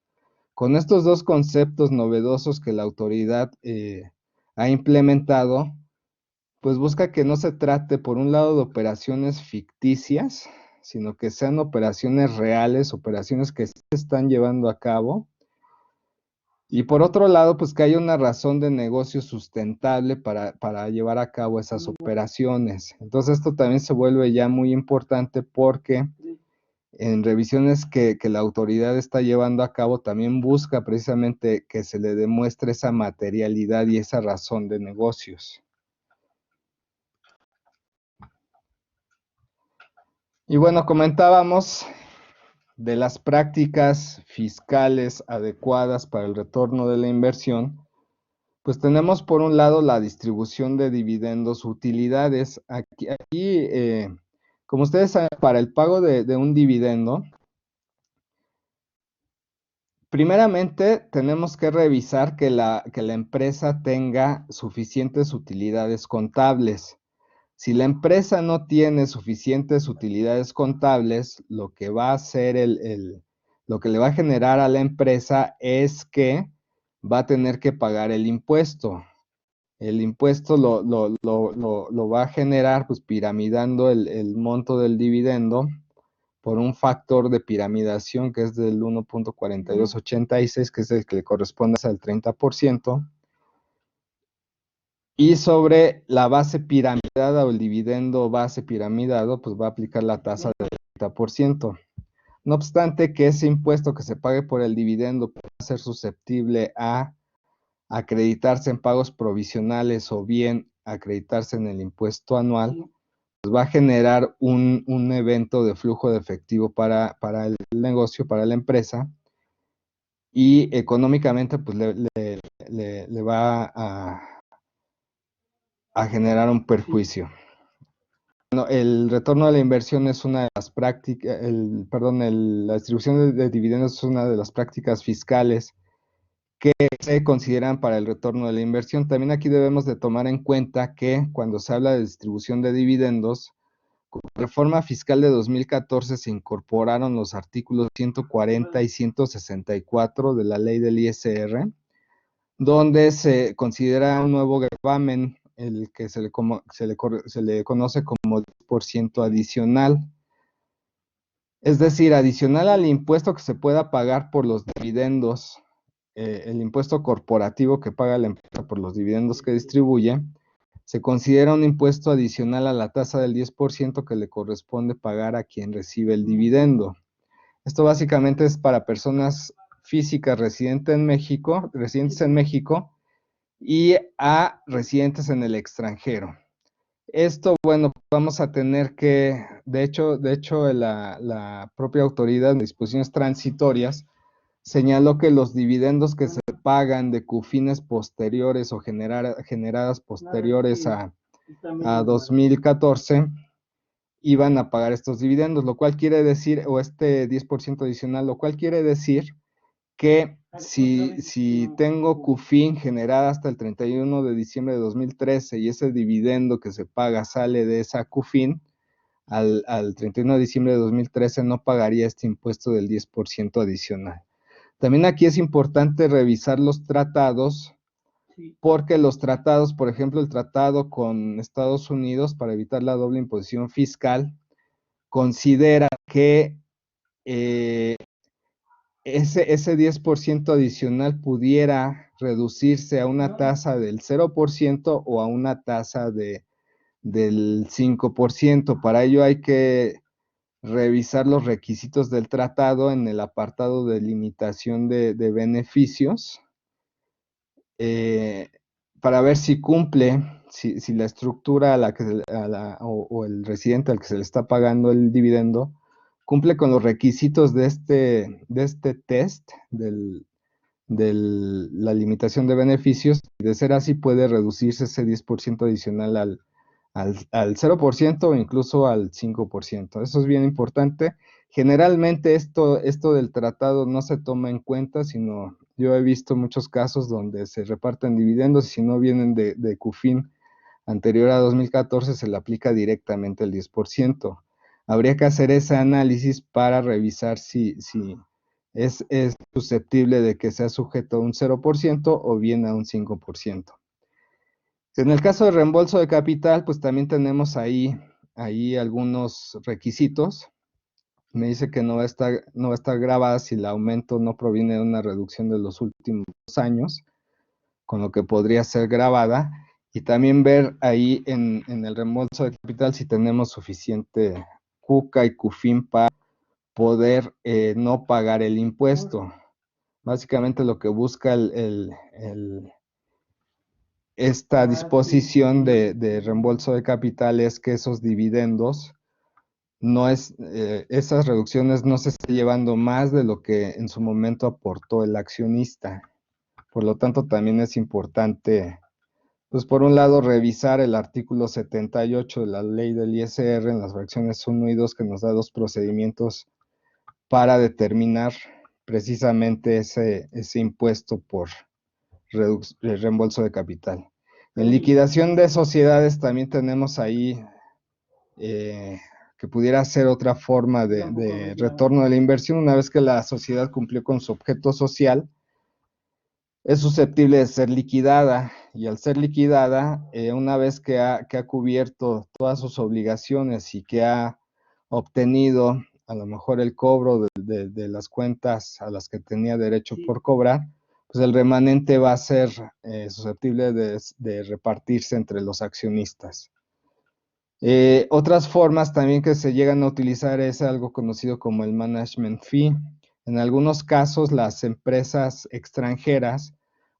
Con estos dos conceptos novedosos que la autoridad ha implementado, pues busca que no se trate, por un lado, de operaciones ficticias, sino que sean operaciones reales, operaciones que se están llevando a cabo. Y por otro lado, pues que haya una razón de negocio sustentable para llevar a cabo esas operaciones. Entonces esto también se vuelve ya muy importante porque en revisiones que la autoridad está llevando a cabo también busca precisamente que se le demuestre esa materialidad y esa razón de negocios. Y bueno, comentábamos de las prácticas fiscales adecuadas para el retorno de la inversión. Pues tenemos por un lado la distribución de dividendos utilidades. Aquí como ustedes saben, para el pago de un dividendo, primeramente tenemos que revisar que la empresa tenga suficientes utilidades contables. Si la empresa no tiene suficientes utilidades contables, lo que va a hacer lo que le va a generar a la empresa es que va a tener que pagar el impuesto. El impuesto lo va a generar pues piramidando el monto del dividendo por un factor de piramidación que es del 1.4286, que es el que le corresponde al 30%, y sobre la base piramidada o el dividendo base piramidado, pues va a aplicar la tasa del 30%. No obstante que ese impuesto que se pague por el dividendo puede ser susceptible a acreditarse en pagos provisionales o bien acreditarse en el impuesto anual, pues va a generar un evento de flujo de efectivo para el negocio, para la empresa, y económicamente pues le va a generar un perjuicio. Bueno, el retorno de la inversión es una de las prácticas, la distribución de dividendos es una de las prácticas fiscales que se consideran para el retorno de la inversión. También aquí debemos de tomar en cuenta que cuando se habla de distribución de dividendos, con la reforma fiscal de 2014 se incorporaron los artículos 140 y 164 de la ley del ISR, donde se considera un nuevo gravamen, el que se le conoce como 10% adicional. Es decir, adicional al impuesto que se pueda pagar por los dividendos, el impuesto corporativo que paga la empresa por los dividendos que distribuye, se considera un impuesto adicional a la tasa del 10% que le corresponde pagar a quien recibe el dividendo. Esto básicamente es para personas físicas residentes en México y a residentes en el extranjero. Esto, bueno, vamos a tener que, de hecho, la propia autoridad en disposiciones transitorias señaló que los dividendos que se pagan de CUFINES posteriores o generadas posteriores a 2014 iban a pagar estos dividendos, lo cual quiere decir, o este 10% adicional, lo cual quiere decir que si tengo CUFIN generada hasta el 31 de diciembre de 2013 y ese dividendo que se paga sale de esa CUFIN, al 31 de diciembre de 2013 no pagaría este impuesto del 10% adicional. También aquí es importante revisar los tratados, porque los tratados, por ejemplo, el tratado con Estados Unidos para evitar la doble imposición fiscal, considera que ese 10% adicional pudiera reducirse a una tasa del 0% o a una tasa del 5%. Para ello hay que revisar los requisitos del tratado en el apartado de limitación de beneficios, para ver si cumple, si la estructura o el residente al que se le está pagando el dividendo cumple con los requisitos de este test la limitación de beneficios, y de ser así puede reducirse ese 10% adicional al 0% o incluso al 5%. Eso es bien importante. Generalmente esto del tratado no se toma en cuenta, sino yo he visto muchos casos donde se reparten dividendos y si no vienen de CUFIN anterior a 2014 se le aplica directamente el 10%. Habría que hacer ese análisis para revisar si es susceptible de que sea sujeto a un 0% o bien a un 5%. En el caso de reembolso de capital, pues también tenemos ahí algunos requisitos. Me dice que no va a estar grabada si el aumento no proviene de una reducción de los últimos años, con lo que podría ser grabada. Y también ver ahí en el reembolso de capital si tenemos suficiente CUCA y CUFIN para poder no pagar el impuesto. Básicamente lo que busca esta disposición de reembolso de capital es que esos dividendos esas reducciones no se esté llevando más de lo que en su momento aportó el accionista. Por lo tanto, también es importante, pues por un lado, revisar el artículo 78 de la ley del ISR en las fracciones 1 y 2 que nos da dos procedimientos para determinar precisamente ese impuesto por reembolso de capital. En liquidación de sociedades también tenemos ahí que pudiera ser otra forma de retorno de la inversión una vez que la sociedad cumplió con su objeto social, es susceptible de ser liquidada y al ser liquidada, una vez que ha cubierto todas sus obligaciones y que ha obtenido a lo mejor el cobro de las cuentas a las que tenía derecho por cobrar, pues el remanente va a ser susceptible de repartirse entre los accionistas. Otras formas también que se llegan a utilizar es algo conocido como el management fee. En algunos casos las empresas extranjeras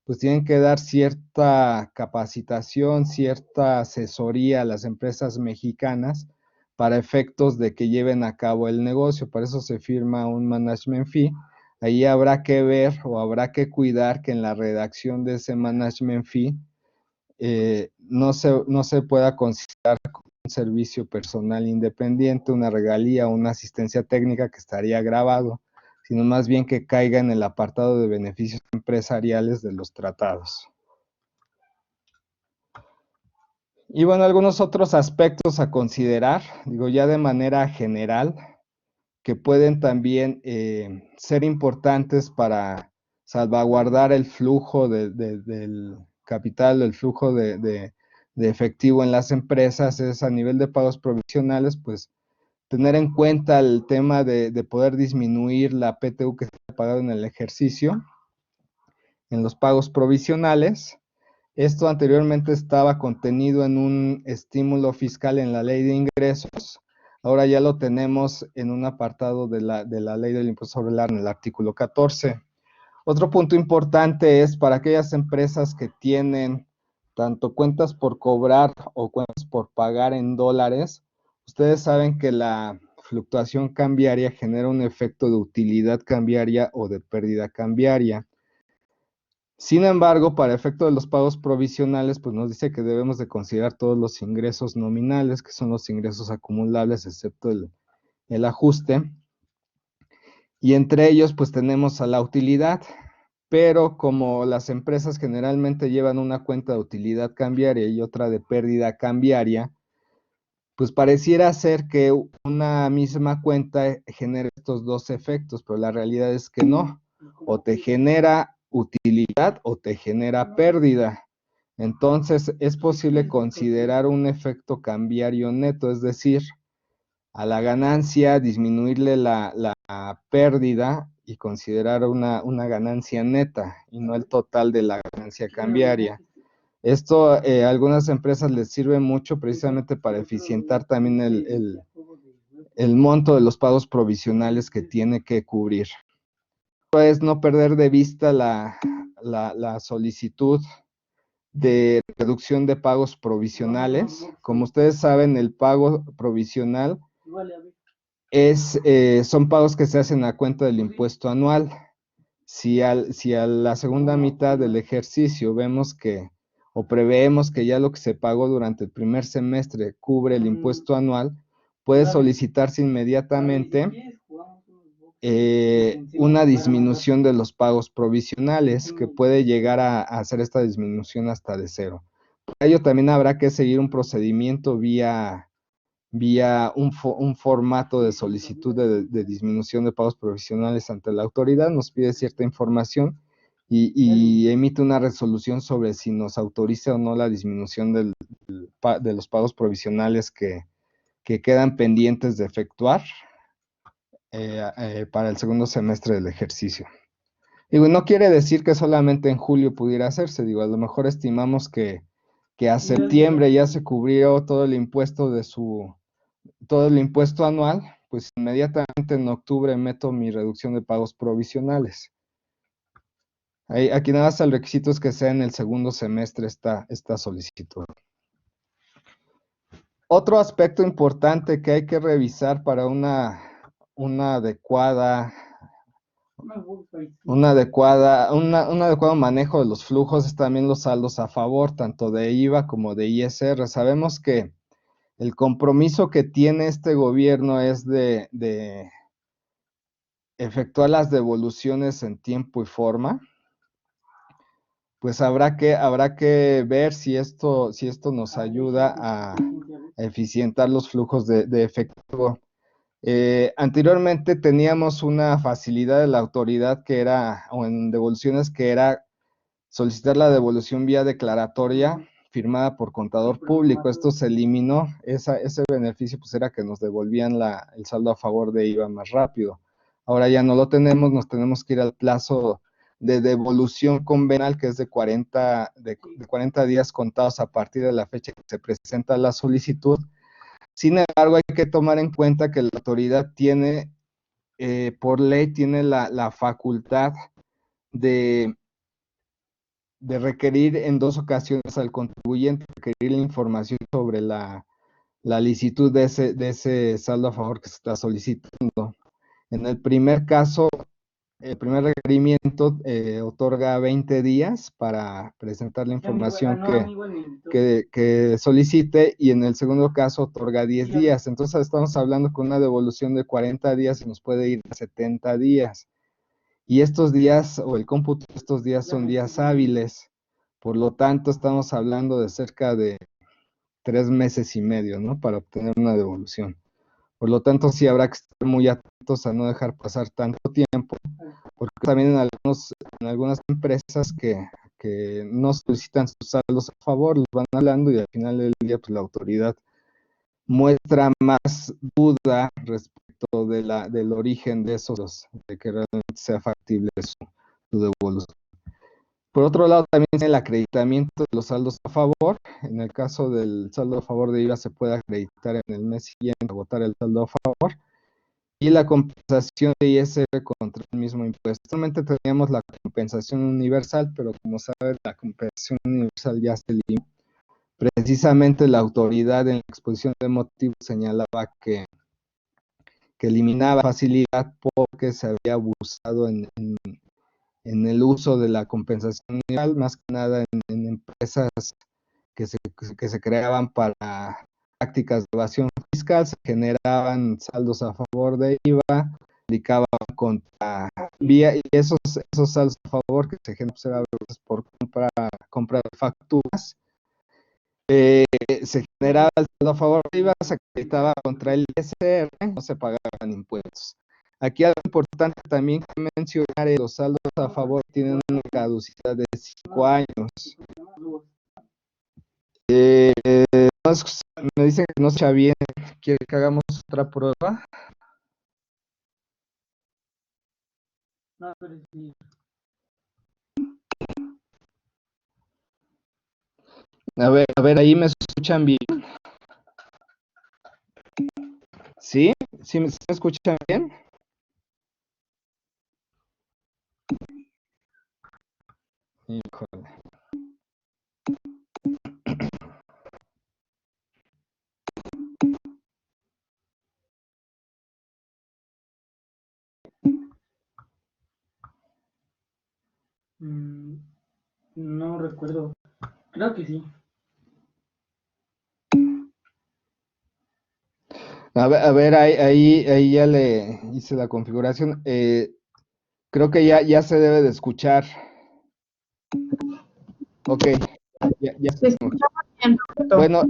pues tienen que dar cierta capacitación, cierta asesoría a las empresas mexicanas para efectos de que lleven a cabo el negocio. Por eso se firma un management fee. Ahí habrá que ver o habrá que cuidar que en la redacción de ese management fee no se pueda considerar como un servicio personal independiente, una regalía o una asistencia técnica que estaría grabado, sino más bien que caiga en el apartado de beneficios empresariales de los tratados. Y bueno, algunos otros aspectos a considerar, digo ya de manera general, que pueden también ser importantes para salvaguardar el flujo del capital, el flujo de efectivo en las empresas, es a nivel de pagos provisionales, pues tener en cuenta el tema de poder disminuir la PTU que se ha pagado en el ejercicio, en los pagos provisionales. Esto anteriormente estaba contenido en un estímulo fiscal en la ley de ingresos. Ahora ya lo tenemos en un apartado de la ley del impuesto sobre la renta, en el artículo 14. Otro punto importante es para aquellas empresas que tienen tanto cuentas por cobrar o cuentas por pagar en dólares. Ustedes saben que la fluctuación cambiaria genera un efecto de utilidad cambiaria o de pérdida cambiaria. Sin embargo, para efecto de los pagos provisionales, pues nos dice que debemos de considerar todos los ingresos nominales, que son los ingresos acumulables, excepto el ajuste. Y entre ellos, pues tenemos a la utilidad, pero como las empresas generalmente llevan una cuenta de utilidad cambiaria y otra de pérdida cambiaria, pues pareciera ser que una misma cuenta genera estos dos efectos, pero la realidad es que no, o te genera utilidad o te genera pérdida. Entonces es posible considerar un efecto cambiario neto, es decir, a la ganancia disminuirle la pérdida y considerar una ganancia neta y no el total de la ganancia cambiaria. Esto a algunas empresas les sirve mucho precisamente para eficientar también el monto de los pagos provisionales que tiene que cubrir. Es no perder de vista la solicitud de reducción de pagos provisionales. Como ustedes saben, el pago provisional son pagos que se hacen a cuenta del impuesto anual. si a la segunda mitad del ejercicio vemos que, o preveemos que ya lo que se pagó durante el primer semestre cubre el impuesto anual, puede solicitarse inmediatamente una disminución de los pagos provisionales, que puede llegar a hacer esta disminución hasta de cero. Para ello también habrá que seguir un procedimiento vía un formato de solicitud de disminución de pagos provisionales ante la autoridad. Nos pide cierta información y emite una resolución sobre si nos autoriza o no la disminución de los pagos provisionales que quedan pendientes de efectuar para el segundo semestre del ejercicio. Digo, no quiere decir que solamente en julio pudiera hacerse, digo, a lo mejor estimamos que a septiembre ya se cubrió todo el impuesto anual, pues inmediatamente en octubre meto mi reducción de pagos provisionales. Aquí nada más el requisito es que sea en el segundo semestre esta solicitud. Otro aspecto importante que hay que revisar para un adecuado manejo de los flujos es también los saldos a favor, tanto de IVA como de ISR. Sabemos que el compromiso que tiene este gobierno es de efectuar las devoluciones en tiempo y forma. Pues habrá que ver si esto nos ayuda a eficientar los flujos de efectivo. Anteriormente teníamos una facilidad de la autoridad o en devoluciones, que era solicitar la devolución vía declaratoria firmada por contador público. Esto se eliminó. Ese beneficio pues era que nos devolvían el saldo a favor de IVA más rápido. Ahora ya no lo tenemos, nos tenemos que ir al plazo de devolución convenal, que es de 40 días contados a partir de la fecha que se presenta la solicitud. Sin embargo, hay que tomar en cuenta que la autoridad tiene, por ley, tiene la facultad de requerir en 2 ocasiones al contribuyente, requerir la información sobre la licitud de ese saldo a favor que se está solicitando. En el primer caso, el primer requerimiento otorga 20 días para presentar la información que solicite, y en el segundo caso otorga 10 días. Entonces estamos hablando con una devolución de 40 días y nos puede ir a 70 días. Y estos días, o el cómputo de estos días, son días hábiles. Por lo tanto, estamos hablando de cerca de 3 meses y medio, ¿no? Para obtener una devolución. Por lo tanto, sí habrá que estar muy atentos a no dejar pasar tanto tiempo, porque también en algunas empresas que no solicitan sus saldos a favor, los van hablando, y al final del día, pues la autoridad muestra más duda respecto del origen de esos, de que realmente sea factible su devolución. Por otro lado, también el acreditamiento de los saldos a favor. En el caso del saldo a favor de IVA, se puede acreditar en el mes siguiente, agotar el saldo a favor. Y la compensación de ISR contra el mismo impuesto. Actualmente teníamos la compensación universal, pero como saben, la compensación universal ya se eliminó. Precisamente la autoridad en la exposición de motivos señalaba que eliminaba facilidad porque se había abusado en el uso de la compensación universal, más que nada en empresas que se creaban para prácticas de evasión fiscal. Se generaban saldos a favor de IVA, aplicaban contra vía, y esos saldos a favor que se generaban por compra de facturas, se generaba el saldo a favor de IVA, se acreditaba contra el ISR, no se pagaban impuestos. Aquí algo importante también que mencionar es que los saldos a favor tienen una caducidad de 5 años. Me dicen que no se escucha bien. ¿Quiere que hagamos otra prueba? A ver, ahí me escuchan bien. ¿Sí? ¿Sí me escuchan bien? Híjole. No recuerdo. Creo que sí. A ver, ahí ya le hice la configuración. Creo que ya se debe de escuchar. Ok, ya Se estamos. escucha muy bien, Roberto. Bueno,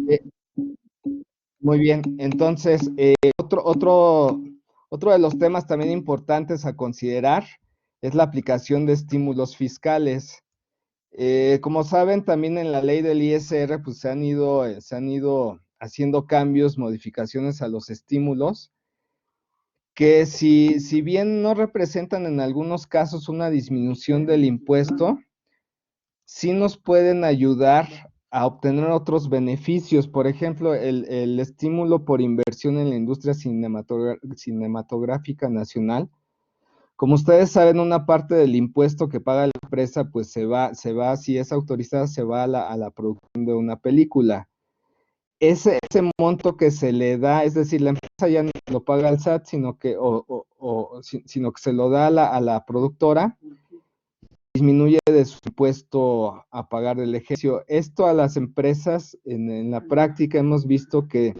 muy bien. Entonces, otro de los temas también importantes a considerar es la aplicación de estímulos fiscales. Como saben, también en la ley del ISR, pues se han ido haciendo cambios, modificaciones a los estímulos, que si bien no representan en algunos casos una disminución del impuesto, sí nos pueden ayudar a obtener otros beneficios. Por ejemplo, el estímulo por inversión en la industria cinematográfica nacional. Como ustedes saben, una parte del impuesto que paga la empresa, pues si es autorizada, se va a la producción de una película. Ese monto que se le da, es decir, la empresa ya no lo paga al SAT, sino que se lo da a la productora, disminuye de su impuesto a pagar del ejercicio. Esto a las empresas, en la práctica hemos visto que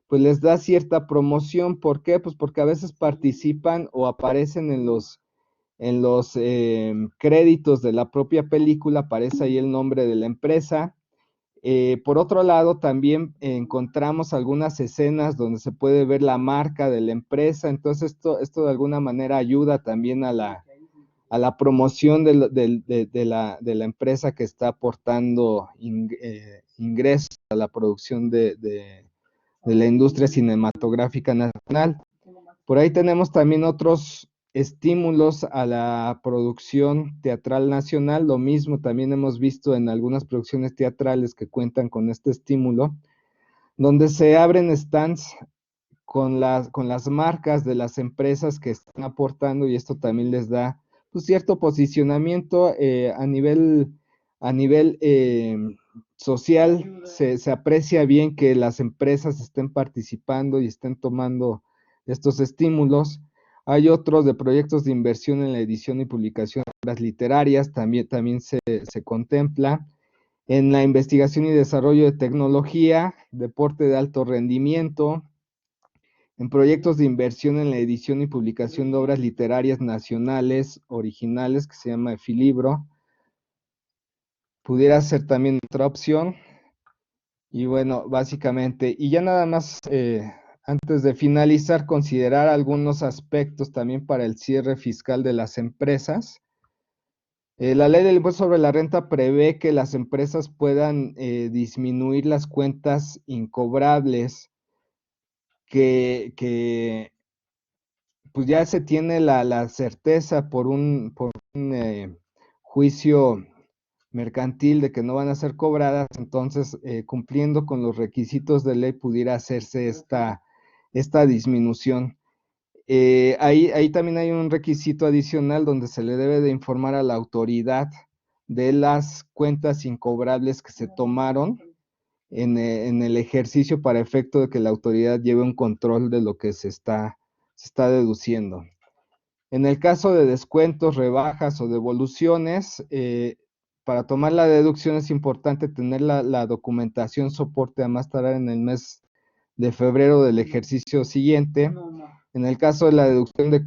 pues les da cierta promoción. ¿Por qué? Pues porque a veces participan o aparecen en los créditos de la propia película, aparece ahí el nombre de la empresa. Por otro lado, también encontramos algunas escenas donde se puede ver la marca de la empresa. Entonces esto de alguna manera ayuda también a la promoción de la empresa que está aportando ingresos a la producción de la industria cinematográfica nacional. Por ahí tenemos también otros estímulos a la producción teatral nacional. Lo mismo también hemos visto en algunas producciones teatrales que cuentan con este estímulo, donde se abren stands con las marcas de las empresas que están aportando, y esto también les da pues, cierto posicionamiento a nivel social. Se aprecia bien que las empresas estén participando y estén tomando estos estímulos. Hay otros de proyectos de inversión en la edición y publicación de obras literarias, también se contempla. En la investigación y desarrollo de tecnología, deporte de alto rendimiento, en proyectos de inversión en la edición y publicación de obras literarias nacionales originales, que se llama Efilibro, pudiera ser también otra opción. Y bueno, básicamente, y ya nada más, antes de finalizar, considerar algunos aspectos también para el cierre fiscal de las empresas. La ley del impuesto sobre la renta prevé que las empresas puedan disminuir las cuentas incobrables que pues ya se tiene la certeza por un juicio mercantil de que no van a ser cobradas. Entonces, cumpliendo con los requisitos de ley, pudiera hacerse esta disminución. Ahí también hay un requisito adicional donde se le debe de informar a la autoridad de las cuentas incobrables que se tomaron en el ejercicio, para efecto de que la autoridad lleve un control de lo que se está deduciendo. En el caso de descuentos, rebajas o devoluciones, para tomar la deducción es importante tener la documentación soporte a más tardar en el mes de febrero del ejercicio siguiente. En el caso de la deducción de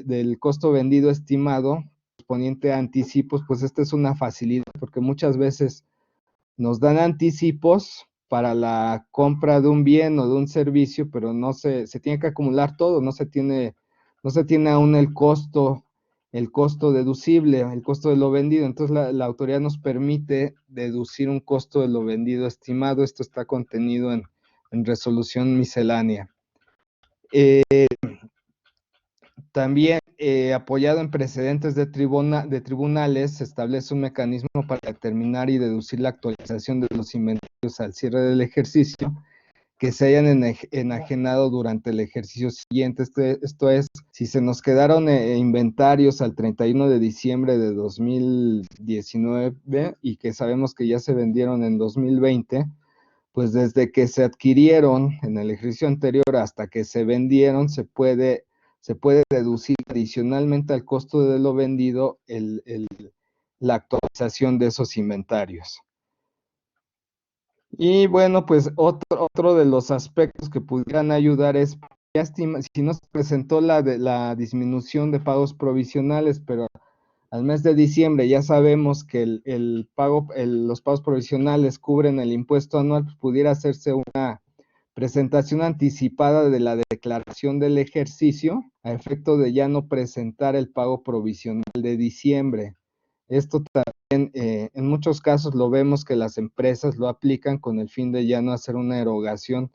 del costo vendido estimado, correspondiente a anticipos, pues esta es una facilidad, porque muchas veces nos dan anticipos para la compra de un bien o de un servicio, pero no se tiene que acumular todo, no se tiene aún el costo deducible, el costo de lo vendido. Entonces la autoridad nos permite deducir un costo de lo vendido estimado. Esto está contenido en resolución miscelánea. También, apoyado en precedentes de tribunales, se establece un mecanismo para determinar y deducir la actualización de los inventarios al cierre del ejercicio que se hayan enajenado durante el ejercicio siguiente. Esto es, si se nos quedaron inventarios al 31 de diciembre de 2019 y que sabemos que ya se vendieron en 2020, pues desde que se adquirieron en el ejercicio anterior hasta que se vendieron, se puede deducir adicionalmente al costo de lo vendido la actualización de esos inventarios. Y bueno, pues otro de los aspectos que pudieran ayudar es, ya si no se presentó la disminución de pagos provisionales, pero al mes de diciembre ya sabemos que los pagos provisionales cubren el impuesto anual, pues pudiera hacerse una presentación anticipada de la declaración del ejercicio a efecto de ya no presentar el pago provisional de diciembre. Esto también, en muchos casos lo vemos que las empresas lo aplican con el fin de ya no hacer una erogación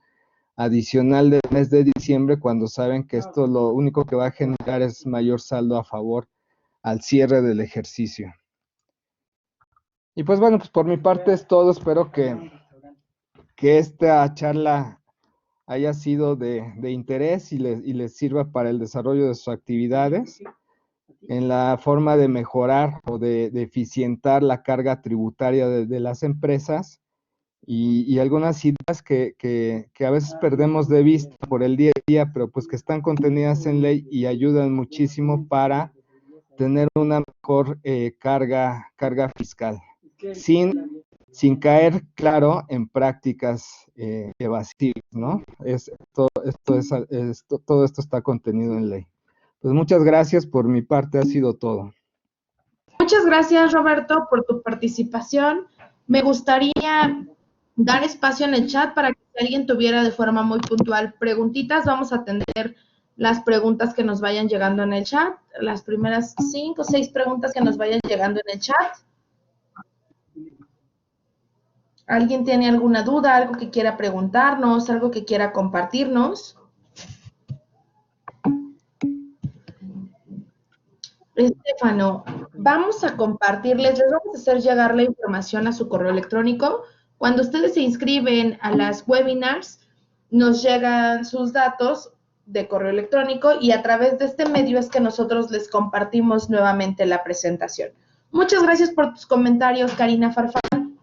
adicional del mes de diciembre cuando saben que esto lo único que va a generar es mayor saldo a favor al cierre del ejercicio. Y pues bueno, pues por mi parte es todo. Espero que esta charla haya sido de interés y les sirva para el desarrollo de sus actividades en la forma de mejorar o de eficientar la carga tributaria de las empresas y algunas ideas que a veces perdemos de vista por el día a día, pero pues que están contenidas en ley y ayudan muchísimo para tener una mejor carga fiscal, sin caer, claro, en prácticas evasivas, ¿no? Todo esto está contenido en ley. Pues muchas gracias, por mi parte ha sido todo. Muchas gracias, Roberto, por tu participación. Me gustaría dar espacio en el chat para que si alguien tuviera de forma muy puntual preguntitas, vamos a atender las preguntas que nos vayan llegando en el chat, las primeras 5 o 6 preguntas que nos vayan llegando en el chat. ¿Alguien tiene alguna duda, algo que quiera preguntarnos, algo que quiera compartirnos? Estefano, vamos a compartirles, les vamos a hacer llegar la información a su correo electrónico. Cuando ustedes se inscriben a las webinars, nos llegan sus datos de correo electrónico y a través de este medio es que nosotros les compartimos nuevamente la presentación. Muchas gracias por tus comentarios, Karina Farfán.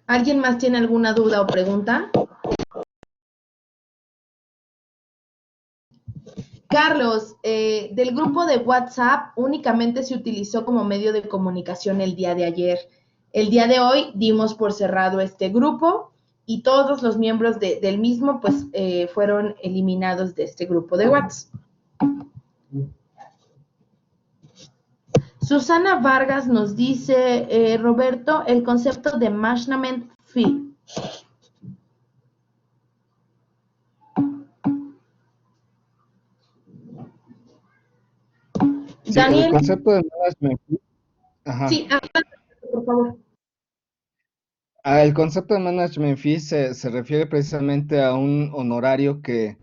¿Alguien más tiene alguna duda o pregunta? Carlos, del grupo de WhatsApp únicamente se utilizó como medio de comunicación el día de ayer. El día de hoy dimos por cerrado este grupo y todos los miembros del mismo pues fueron eliminados de este grupo de WhatsApp. Susana Vargas nos dice, Roberto, el concepto de management fee. Sí, Daniel. el concepto de management fee. Ajá. Sí, por favor. El concepto de management fee se refiere precisamente a un honorario que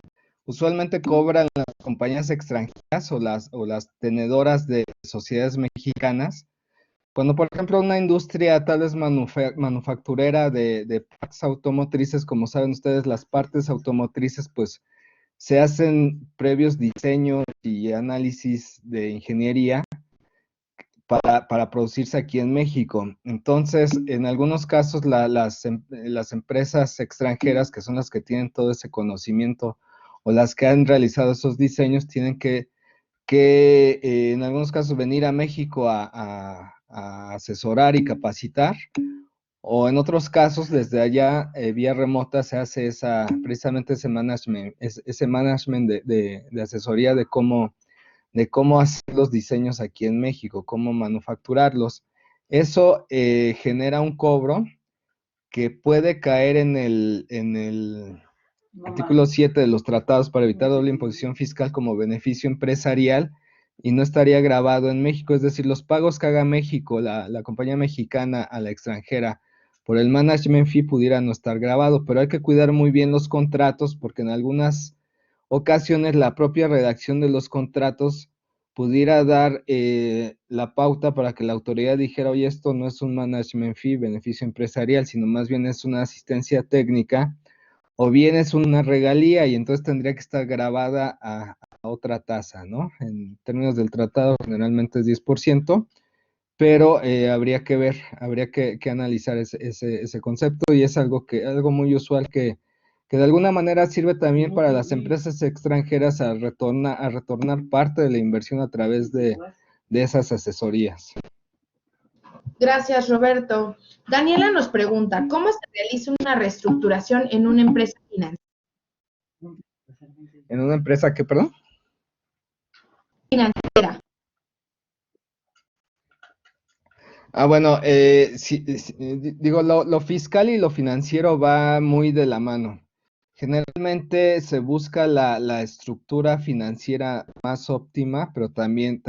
usualmente cobran las compañías extranjeras o las tenedoras de sociedades mexicanas. Cuando, por ejemplo, una industria tal vez manufacturera de partes automotrices, como saben ustedes, las partes automotrices, pues se hacen previos diseños y análisis de ingeniería para producirse aquí en México. Entonces, en algunos casos, las empresas extranjeras, que son las que tienen todo ese conocimiento o las que han realizado esos diseños, tienen que en algunos casos venir a México a asesorar y capacitar, o en otros casos desde allá vía remota se hace precisamente ese management de asesoría de cómo hacer los diseños aquí en México, cómo manufacturarlos. Eso genera un cobro que puede caer en el artículo 7 de los tratados para evitar doble imposición fiscal como beneficio empresarial y no estaría grabado en México. Es decir, los pagos que haga México, la compañía mexicana a la extranjera por el management fee pudiera no estar grabado, pero hay que cuidar muy bien los contratos porque en algunas ocasiones la propia redacción de los contratos pudiera dar la pauta para que la autoridad dijera, oye, esto no es un management fee, beneficio empresarial, sino más bien es una asistencia técnica, o bien es una regalía, y entonces tendría que estar grabada a otra tasa, ¿no? En términos del tratado generalmente es 10%, pero habría que ver, habría que analizar ese concepto, y es algo muy usual que que de alguna manera sirve también para las empresas extranjeras a retornar parte de la inversión a través de esas asesorías. Gracias, Roberto. Daniela nos pregunta, ¿cómo se realiza una reestructuración en una empresa ¿En una empresa qué, perdón? financiera? Bueno, digo, lo fiscal y lo financiero va muy de la mano. Generalmente se busca la estructura financiera más óptima, pero también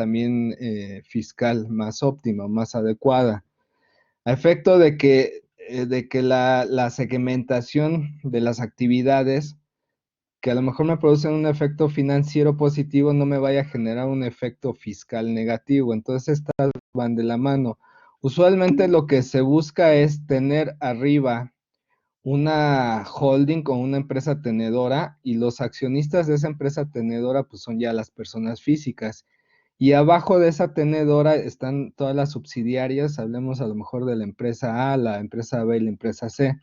fiscal más óptima, más adecuada. A efecto de que la segmentación de las actividades, que a lo mejor me producen un efecto financiero positivo, no me vaya a generar un efecto fiscal negativo. Entonces, estas van de la mano. Usualmente lo que se busca es tener arriba una holding o una empresa tenedora, y los accionistas de esa empresa tenedora pues son ya las personas físicas. Y abajo de esa tenedora están todas las subsidiarias. Hablemos a lo mejor de la empresa A, la empresa B y la empresa C.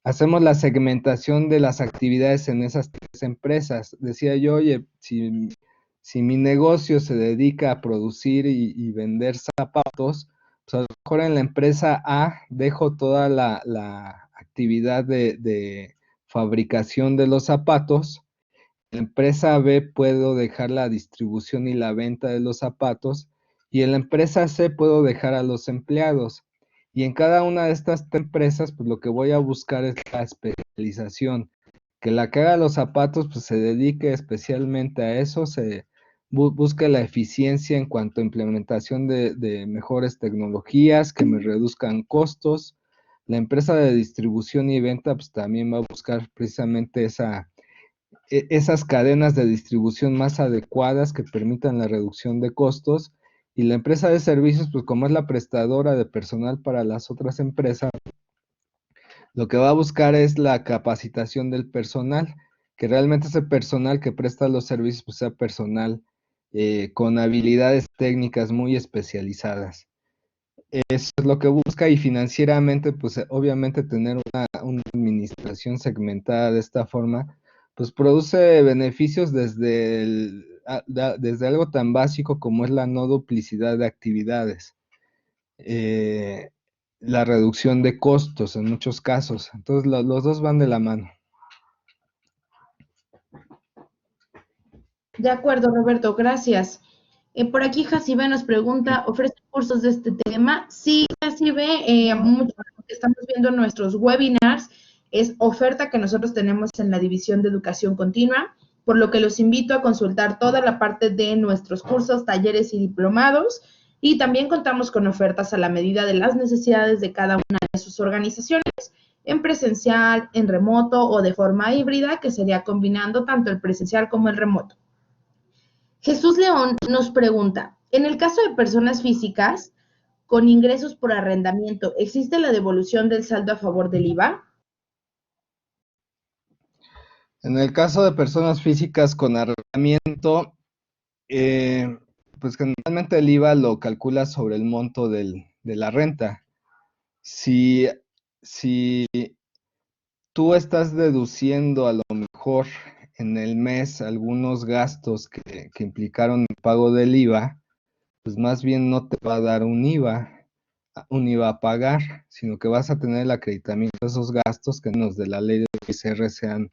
Hacemos la segmentación de las actividades en esas tres empresas. Decía yo, oye, si mi negocio se dedica a producir y vender zapatos, pues a lo mejor en la empresa A dejo toda la actividad de fabricación de los zapatos. En la empresa B puedo dejar la distribución y la venta de los zapatos, y en la empresa C puedo dejar a los empleados. Y en cada una de estas empresas, pues lo que voy a buscar es la especialización. Que la que haga los zapatos, pues se dedique especialmente a eso, busque la eficiencia en cuanto a implementación de mejores tecnologías que me reduzcan costos. La empresa de distribución y venta, pues también va a buscar precisamente esas cadenas de distribución más adecuadas que permitan la reducción de costos. Y la empresa de servicios, pues como es la prestadora de personal para las otras empresas, lo que va a buscar es la capacitación del personal, que realmente ese personal que presta los servicios pues sea personal con habilidades técnicas muy especializadas. Eso es lo que busca. Y financieramente, pues obviamente tener una administración segmentada de esta forma, pues produce beneficios desde algo tan básico como es la no duplicidad de actividades, eh, la reducción de costos en muchos casos. Entonces los dos van de la mano. De acuerdo, Roberto, gracias. Por aquí Jacibe nos pregunta, ¿ofrece cursos de este tema? Sí, Jacibe, mucho de lo que estamos viendo en nuestros webinars es oferta que nosotros tenemos en la División de Educación Continua, por lo que los invito a consultar toda la parte de nuestros cursos, talleres y diplomados, y también contamos con ofertas a la medida de las necesidades de cada una de sus organizaciones, en presencial, en remoto o de forma híbrida, que sería combinando tanto el presencial como el remoto. Jesús León nos pregunta, en el caso de personas físicas con ingresos por arrendamiento, ¿existe la devolución del saldo a favor del IVA? En el caso de personas físicas con arrendamiento, pues generalmente el IVA lo calcula sobre el monto de la renta. Si, si tú estás deduciendo a lo mejor en el mes algunos gastos que implicaron el pago del IVA, pues más bien no te va a dar un IVA a pagar, sino que vas a tener el acreditamiento de esos gastos que nos de la ley de ISR sean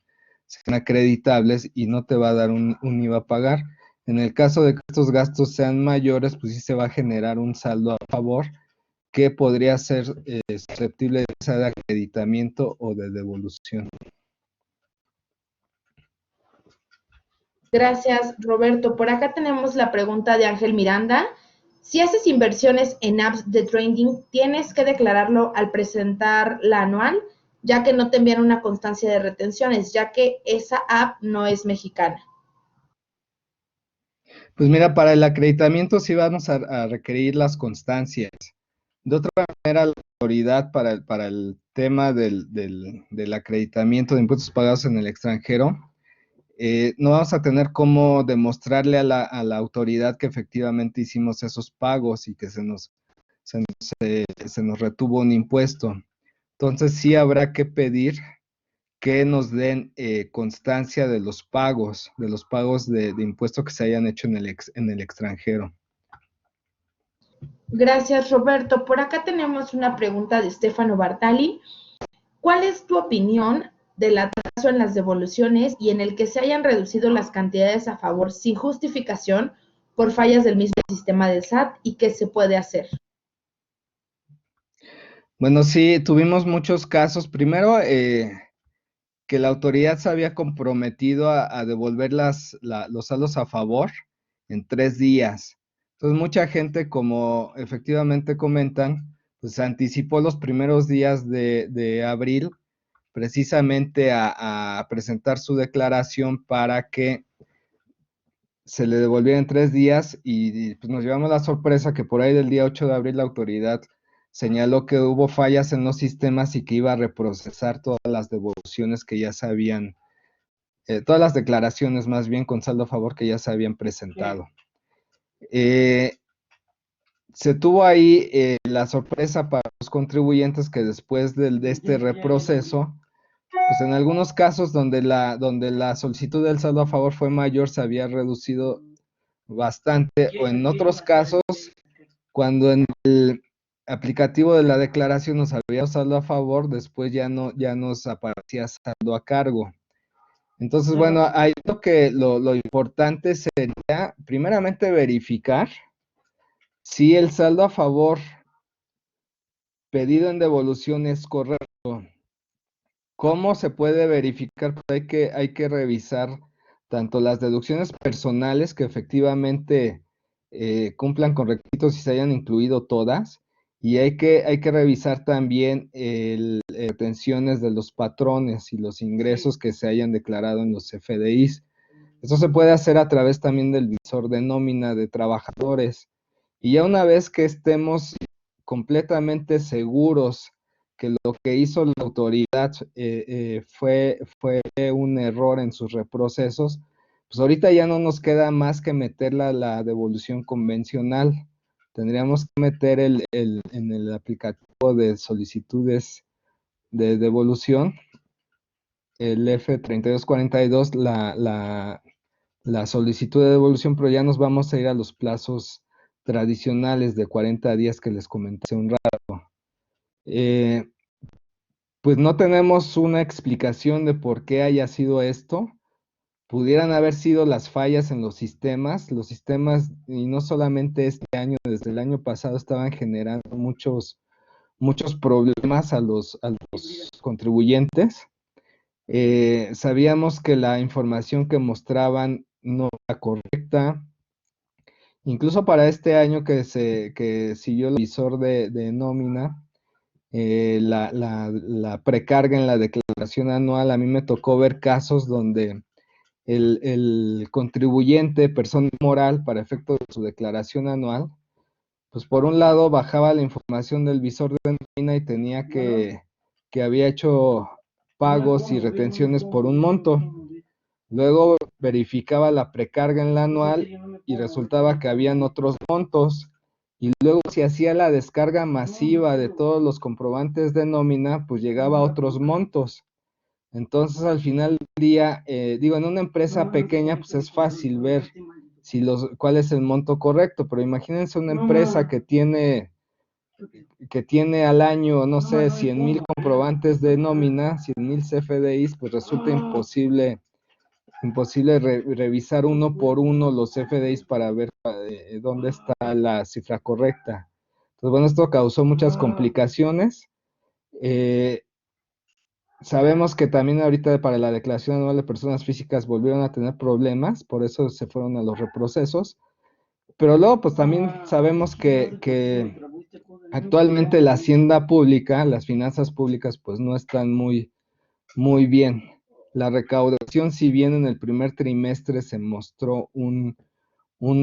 acreditables, y no te va a dar un IVA a pagar. En el caso de que estos gastos sean mayores, pues sí se va a generar un saldo a favor que podría ser susceptible de acreditamiento o de devolución. Gracias, Roberto. Por acá tenemos la pregunta de Ángel Miranda. Si haces inversiones en apps de trading, tienes que declararlo al presentar la anual, ya que no te envían una constancia de retenciones, ya que esa app no es mexicana. Pues mira, para el acreditamiento sí vamos a requerir las constancias. De otra manera, la autoridad para el tema del acreditamiento de impuestos pagados en el extranjero, no vamos a tener cómo demostrarle a la autoridad que efectivamente hicimos esos pagos y que se nos retuvo un impuesto. Entonces sí habrá que pedir que nos den constancia de los pagos de impuestos que se hayan hecho en el extranjero. Gracias, Roberto. Por acá tenemos una pregunta de Stefano Bartali. ¿Cuál es tu opinión del atraso en las devoluciones y en el que se hayan reducido las cantidades a favor sin justificación por fallas del mismo sistema del SAT y qué se puede hacer? Bueno, sí, tuvimos muchos casos. Primero, que la autoridad se había comprometido a devolver los saldos a favor en 3 días. Entonces, mucha gente, como efectivamente comentan, pues anticipó los primeros días de abril precisamente a presentar su declaración para que se le devolviera en 3 días y pues nos llevamos la sorpresa que por ahí del día 8 de abril la autoridad señaló que hubo fallas en los sistemas y que iba a reprocesar todas las devoluciones que ya se habían, todas las declaraciones más bien con saldo a favor que ya se habían presentado. Se tuvo ahí la sorpresa para los contribuyentes que después de este reproceso, pues en algunos casos donde la solicitud del saldo a favor fue mayor, se había reducido bastante, o en otros casos, cuando en el aplicativo de la declaración nos había saldo a favor, después ya nos aparecía saldo a cargo. Entonces, bueno, ahí lo importante sería, primeramente, verificar si el saldo a favor pedido en devolución es correcto. ¿Cómo se puede verificar? Pues hay que revisar tanto las deducciones personales que efectivamente cumplan con requisitos y se hayan incluido todas, y hay que revisar también retenciones de los patrones y los ingresos que se hayan declarado en los FDIs. Eso se puede hacer a través también del visor de nómina de trabajadores. Y ya una vez que estemos completamente seguros que lo que hizo la autoridad fue un error en sus reprocesos, pues ahorita ya no nos queda más que meterla la devolución convencional. Tendríamos que meter en el aplicativo de solicitudes de devolución, el F3242, la solicitud de devolución, pero ya nos vamos a ir a los plazos tradicionales de 40 días que les comenté hace un rato. Pues no tenemos una explicación de por qué haya sido esto. Pudieran haber sido las fallas en los sistemas, y no solamente este año, desde el año pasado estaban generando muchos problemas a los contribuyentes. Sabíamos que la información que mostraban no era correcta. Incluso para este año que siguió el visor de nómina, la precarga en la declaración anual, a mí me tocó ver casos donde el contribuyente, persona moral, para efecto de su declaración anual, pues por un lado bajaba la información del visor de nómina y tenía que había hecho pagos y retenciones por un monto. Luego verificaba la precarga en la anual y resultaba que habían otros montos. Y luego si hacía la descarga masiva de todos los comprobantes de nómina, pues llegaba a otros montos. Entonces al final del día, en una empresa pequeña, pues es fácil ver cuál es el monto correcto, pero imagínense una empresa que tiene al año, no sé, 100,000 comprobantes de nómina, 100,000 CFDIs, pues resulta imposible revisar uno por uno los FDIs para ver dónde está la cifra correcta. Entonces, bueno, esto causó muchas complicaciones. Sabemos que también ahorita para la declaración anual de personas físicas volvieron a tener problemas, por eso se fueron a los reprocesos. Pero luego, pues también sabemos que actualmente la hacienda pública, las finanzas públicas, pues no están muy bien. La recaudación, si bien en el primer trimestre se mostró un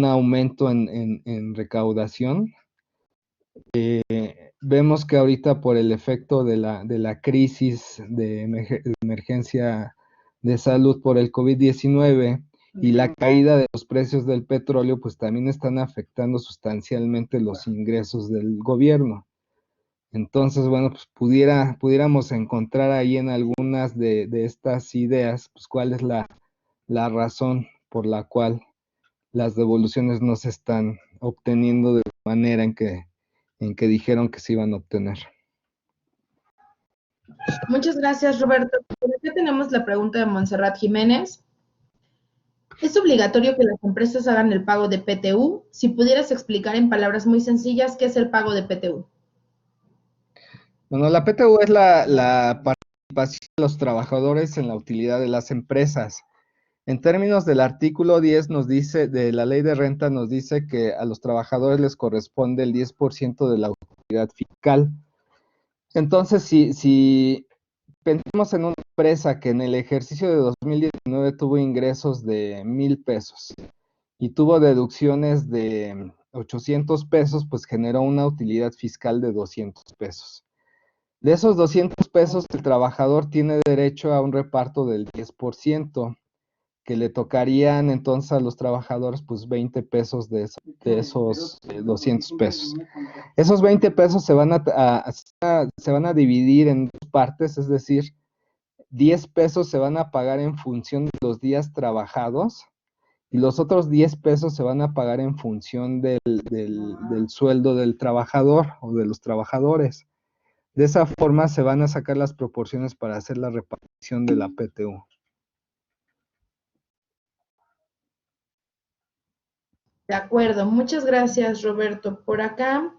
aumento en recaudación, vemos que ahorita por el efecto de la crisis de emergencia de salud por el COVID-19 y la caída de los precios del petróleo, pues también están afectando sustancialmente los ingresos del gobierno. Entonces, bueno, pues pudiéramos encontrar ahí en algunas de estas ideas, pues cuál es la razón por la cual las devoluciones no se están obteniendo de la manera en que dijeron que se iban a obtener. Muchas gracias, Roberto. Por acá tenemos la pregunta de Montserrat Jiménez. ¿Es obligatorio que las empresas hagan el pago de PTU? Si pudieras explicar en palabras muy sencillas qué es el pago de PTU. Bueno, la PTU es la participación de los trabajadores en la utilidad de las empresas. En términos del artículo 10 nos dice, de la ley de renta, nos dice que a los trabajadores les corresponde el 10% de la utilidad fiscal. Entonces, si pensamos en una empresa que en el ejercicio de 2019 tuvo ingresos de 1,000 pesos y tuvo deducciones de 800 pesos, pues generó una utilidad fiscal de 200 pesos. De esos 200 pesos, el trabajador tiene derecho a un reparto del 10%, que le tocarían entonces a los trabajadores pues 20 pesos de esos 200 pesos. Esos 20 pesos se van a dividir en dos partes, es decir, 10 pesos se van a pagar en función de los días trabajados y los otros 10 pesos se van a pagar en función del sueldo del trabajador o de los trabajadores. De esa forma se van a sacar las proporciones para hacer la repartición de la PTU. De acuerdo, muchas gracias, Roberto. Por acá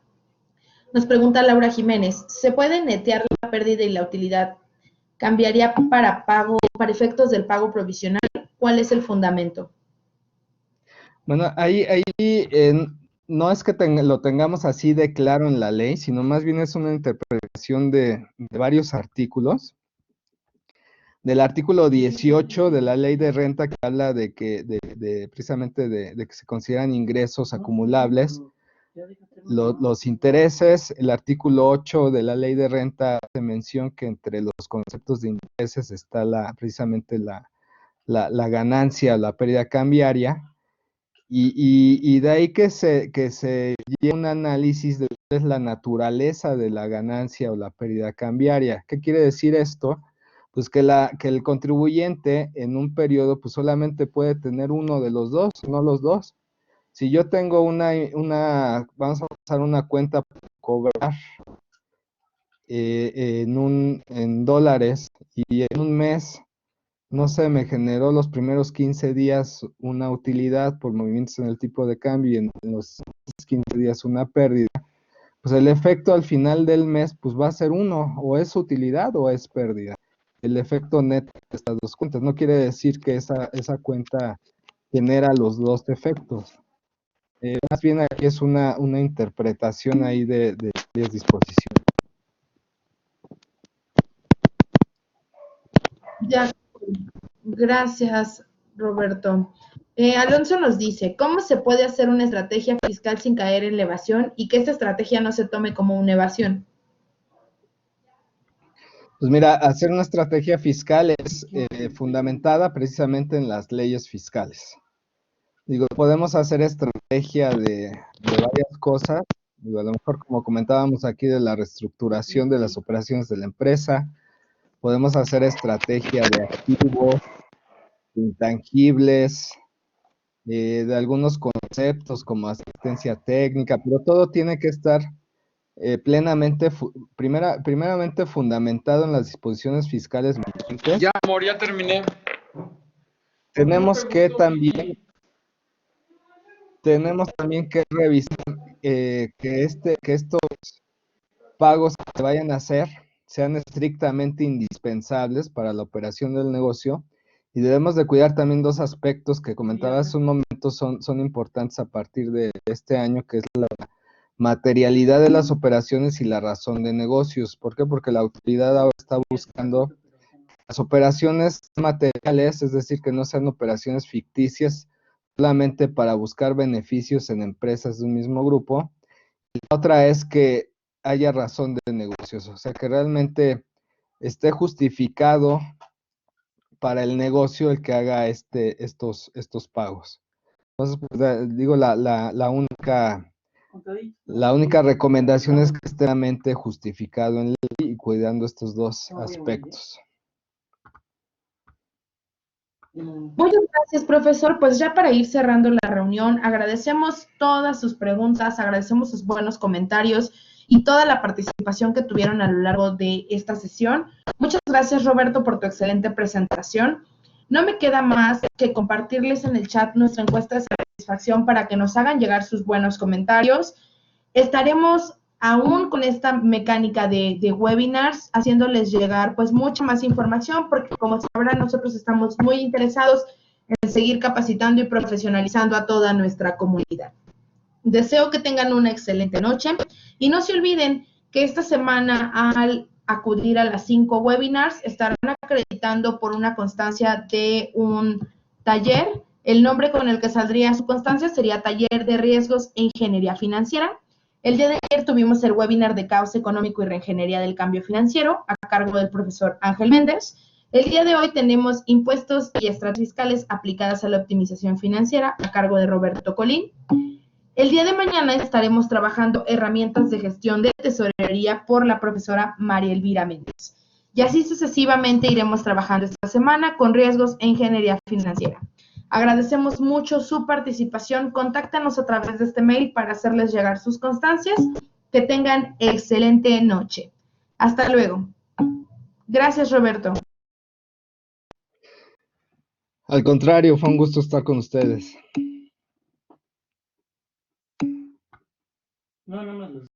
nos pregunta Laura Jiménez, ¿se puede netear la pérdida y la utilidad? ¿Cambiaría para pago, para efectos del pago provisional? ¿Cuál es el fundamento? Bueno, ahí no es que lo tengamos así de claro en la ley, sino más bien es una interpretación de varios artículos. Del artículo 18 de la ley de renta, que habla de que precisamente de que se consideran ingresos acumulables los intereses. El artículo 8 de la ley de renta hace mención que entre los conceptos de intereses está precisamente la ganancia, la pérdida cambiaria. Y de ahí que se lleva un análisis de cuál es la naturaleza de la ganancia o la pérdida cambiaria. ¿Qué quiere decir esto? Pues que el contribuyente en un periodo pues solamente puede tener uno de los dos, no los dos. Si yo tengo vamos a pasar una cuenta para cobrar en dólares y en un mes, no sé, me generó los primeros 15 días una utilidad por movimientos en el tipo de cambio y en los 15 días una pérdida, pues el efecto al final del mes pues va a ser uno, o es utilidad o es pérdida. El efecto neto de estas dos cuentas no quiere decir que esa cuenta genera los dos efectos. Más bien aquí es una interpretación ahí de disposición. Ya, gracias, Roberto. Alonso nos dice, ¿cómo se puede hacer una estrategia fiscal sin caer en la evasión y que esta estrategia no se tome como una evasión? Pues mira, hacer una estrategia fiscal es fundamentada precisamente en las leyes fiscales. Digo, podemos hacer estrategia de varias cosas. Digo, a lo mejor como comentábamos aquí de la reestructuración de las operaciones de la empresa, podemos hacer estrategia de activos, intangibles, de algunos conceptos como asistencia técnica, pero todo tiene que estar primeramente fundamentado en las disposiciones fiscales vigentes. Ya, amor, ya terminé. Tenemos que también revisar que estos pagos que se vayan a hacer sean estrictamente indispensables para la operación del negocio, y debemos de cuidar también dos aspectos que comentaba hace un momento son importantes a partir de este año, que es la materialidad de las operaciones y la razón de negocios. ¿Por qué? Porque la autoridad ahora está buscando las operaciones materiales, es decir, que no sean operaciones ficticias solamente para buscar beneficios en empresas de un mismo grupo. Y la otra es que haya razón de negocios, o sea, que realmente esté justificado para el negocio el que haga estos pagos. Entonces, pues, digo, la única Contadito. La única recomendación es que esté realmente justificado en ley y cuidando estos dos aspectos. Muchas gracias, profesor. Pues ya para ir cerrando la reunión, agradecemos todas sus preguntas, agradecemos sus buenos comentarios y toda la participación que tuvieron a lo largo de esta sesión. Muchas gracias, Roberto, por tu excelente presentación. No me queda más que compartirles en el chat nuestra encuesta de satisfacción para que nos hagan llegar sus buenos comentarios. Estaremos aún con esta mecánica de webinars, haciéndoles llegar pues mucha más información, porque como sabrán, nosotros estamos muy interesados en seguir capacitando y profesionalizando a toda nuestra comunidad. Deseo que tengan una excelente noche y no se olviden que esta semana al acudir a las 5 webinars estarán acreditando por una constancia de un taller. El nombre con el que saldría su constancia sería Taller de Riesgos e Ingeniería Financiera. El día de ayer tuvimos el webinar de Caos Económico y Reingeniería del Cambio Financiero a cargo del profesor Ángel Méndez. El día de hoy tenemos Impuestos y Estrategias Fiscales aplicadas a la optimización financiera a cargo de Roberto Colín. El día de mañana estaremos trabajando herramientas de gestión de tesorería por la profesora María Elvira Méndez. Y así sucesivamente iremos trabajando esta semana con riesgos e ingeniería financiera. Agradecemos mucho su participación. Contáctanos a través de este mail para hacerles llegar sus constancias. Que tengan excelente noche. Hasta luego. Gracias, Roberto. Al contrario, fue un gusto estar con ustedes. No, no, no.